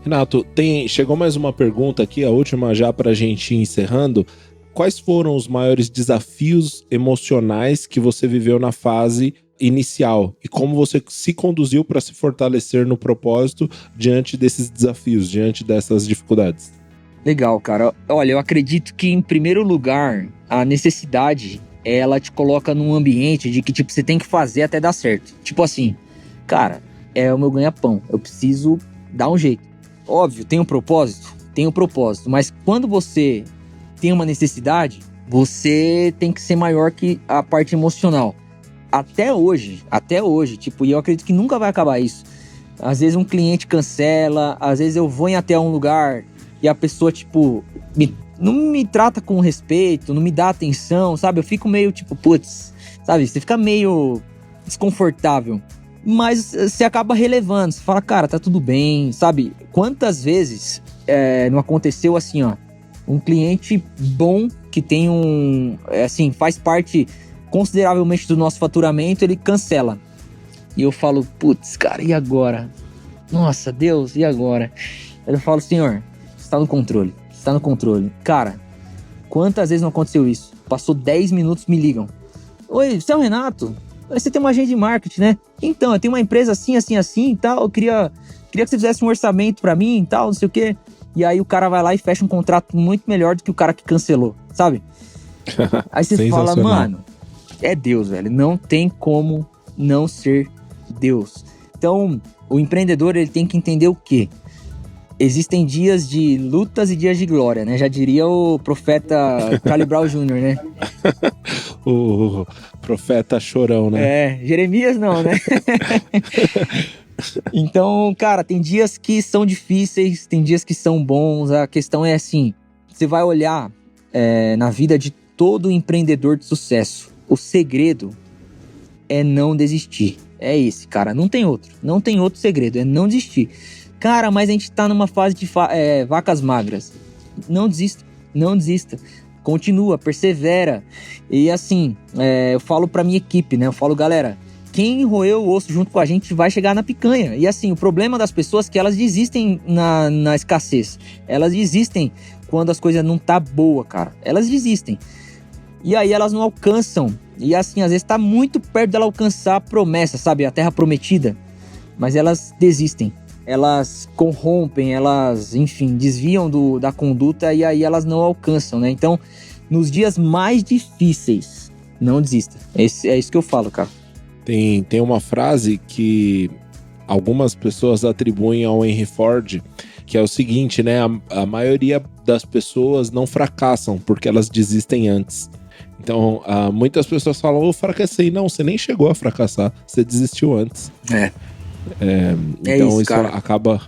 Renato, chegou mais uma pergunta aqui, a última já pra gente ir encerrando. Quais foram os maiores desafios emocionais que você viveu na fase inicial? E como você se conduziu para se fortalecer no propósito diante desses desafios, diante dessas dificuldades? Legal, cara. Olha, eu acredito que, em primeiro lugar, a necessidade, ela te coloca num ambiente de que, tipo, você tem que fazer até dar certo. Tipo assim, cara, é o meu ganha-pão. Eu preciso dar um jeito. Óbvio, tem um propósito? Tem um propósito. Mas quando você tem uma necessidade, você tem que ser maior que a parte emocional. Até hoje, tipo, e eu acredito que nunca vai acabar isso. Às vezes um cliente cancela, às vezes eu vou até um lugar e a pessoa, tipo, não me trata com respeito, não me dá atenção, sabe? Eu fico meio, tipo, putz, sabe? Você fica meio desconfortável. Mas você acaba relevando, você fala, cara, tá tudo bem, sabe? Quantas vezes não aconteceu assim, ó, um cliente bom que tem assim, faz parte consideravelmente do nosso faturamento, ele cancela. E eu falo, putz, cara, e agora? Nossa, Deus, e agora? Eu falo, Senhor, você tá no controle, você tá no controle. Cara, quantas vezes não aconteceu isso? Passou 10 minutos, me ligam. Oi, você é o Renato? Você tem uma agência de marketing, né? Então, eu tenho uma empresa assim, assim, assim e tal. Eu queria que você fizesse um orçamento pra mim e tal, não sei o quê. E aí o cara vai lá e fecha um contrato muito melhor do que o cara que cancelou, sabe? Aí você fala, mano, é Deus, velho. Não tem como não ser Deus. Então, o empreendedor, ele tem que entender o quê? Existem dias de lutas e dias de glória, né? Já diria o profeta Charlie Brown Jr., né? O profeta chorão, né? Jeremias não, né? Então, cara, tem dias que são difíceis, tem dias que são bons. A questão é assim, você vai olhar na vida de todo empreendedor de sucesso. O segredo é não desistir. É esse, cara. Não tem outro segredo, é não desistir. Cara, mas a gente tá numa fase de vacas magras. Não desista. Continua, persevera. E assim, eu falo pra minha equipe, né? Eu falo, galera, quem roeu o osso junto com a gente vai chegar na picanha. E assim, o problema das pessoas é que elas desistem na escassez. Elas desistem quando as coisas não tá boa, cara. Elas desistem. E aí elas não alcançam. E assim, às vezes tá muito perto dela alcançar a promessa, sabe? A terra prometida. Mas elas desistem. Elas corrompem, elas, enfim, desviam da conduta e aí elas não alcançam, né? Então, nos dias mais difíceis, não desista. É isso que eu falo, cara. Tem uma frase que algumas pessoas atribuem ao Henry Ford, que é o seguinte, né? A maioria das pessoas não fracassam porque elas desistem antes. Então, muitas pessoas falam, eu fracassei. Não, você nem chegou a fracassar, você desistiu antes. Então isso acaba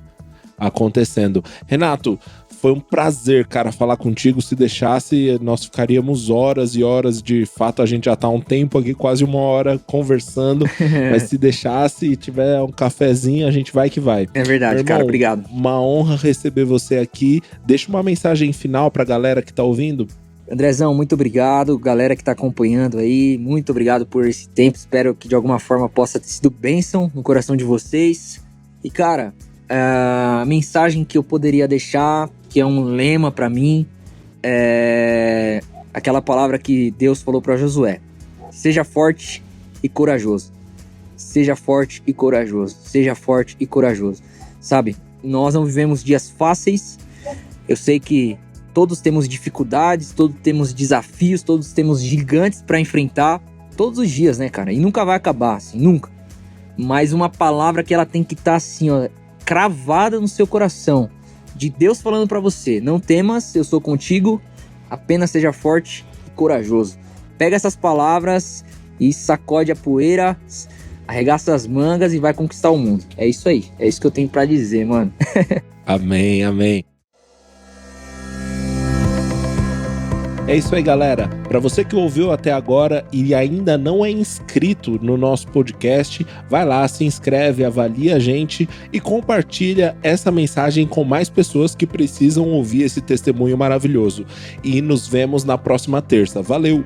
acontecendo. Renato, foi um prazer, cara, falar contigo. Se deixasse, nós ficaríamos horas e horas. De fato, a gente já tá há um tempo aqui, quase 1 hora conversando. Mas se deixasse e tiver um cafezinho, a gente vai que vai. É verdade, irmão, cara, obrigado. Uma honra receber você aqui. Deixa uma mensagem final pra galera que tá ouvindo. Andrezão, muito obrigado. Galera que tá acompanhando aí, muito obrigado por esse tempo. Espero que de alguma forma possa ter sido bênção no coração de vocês. E cara, a mensagem que eu poderia deixar, que é um lema pra mim, é aquela palavra que Deus falou pra Josué: seja forte e corajoso. Seja forte e corajoso. Seja forte e corajoso. Sabe? nós não vivemos dias fáceis. Eu sei que todos temos dificuldades, todos temos desafios, todos temos gigantes para enfrentar todos os dias, né, cara? E nunca vai acabar, assim, nunca. Mas uma palavra que ela tem que estar assim, ó, cravada no seu coração, de Deus falando para você: não temas, eu sou contigo, apenas seja forte e corajoso. Pega essas palavras e sacode a poeira, arregaça as mangas e vai conquistar o mundo. É isso aí, é isso que eu tenho para dizer, mano. Amém, amém. É isso aí, galera. Para você que ouviu até agora e ainda não é inscrito no nosso podcast, vai lá, se inscreve, avalia a gente e compartilha essa mensagem com mais pessoas que precisam ouvir esse testemunho maravilhoso. E nos vemos na próxima terça. Valeu!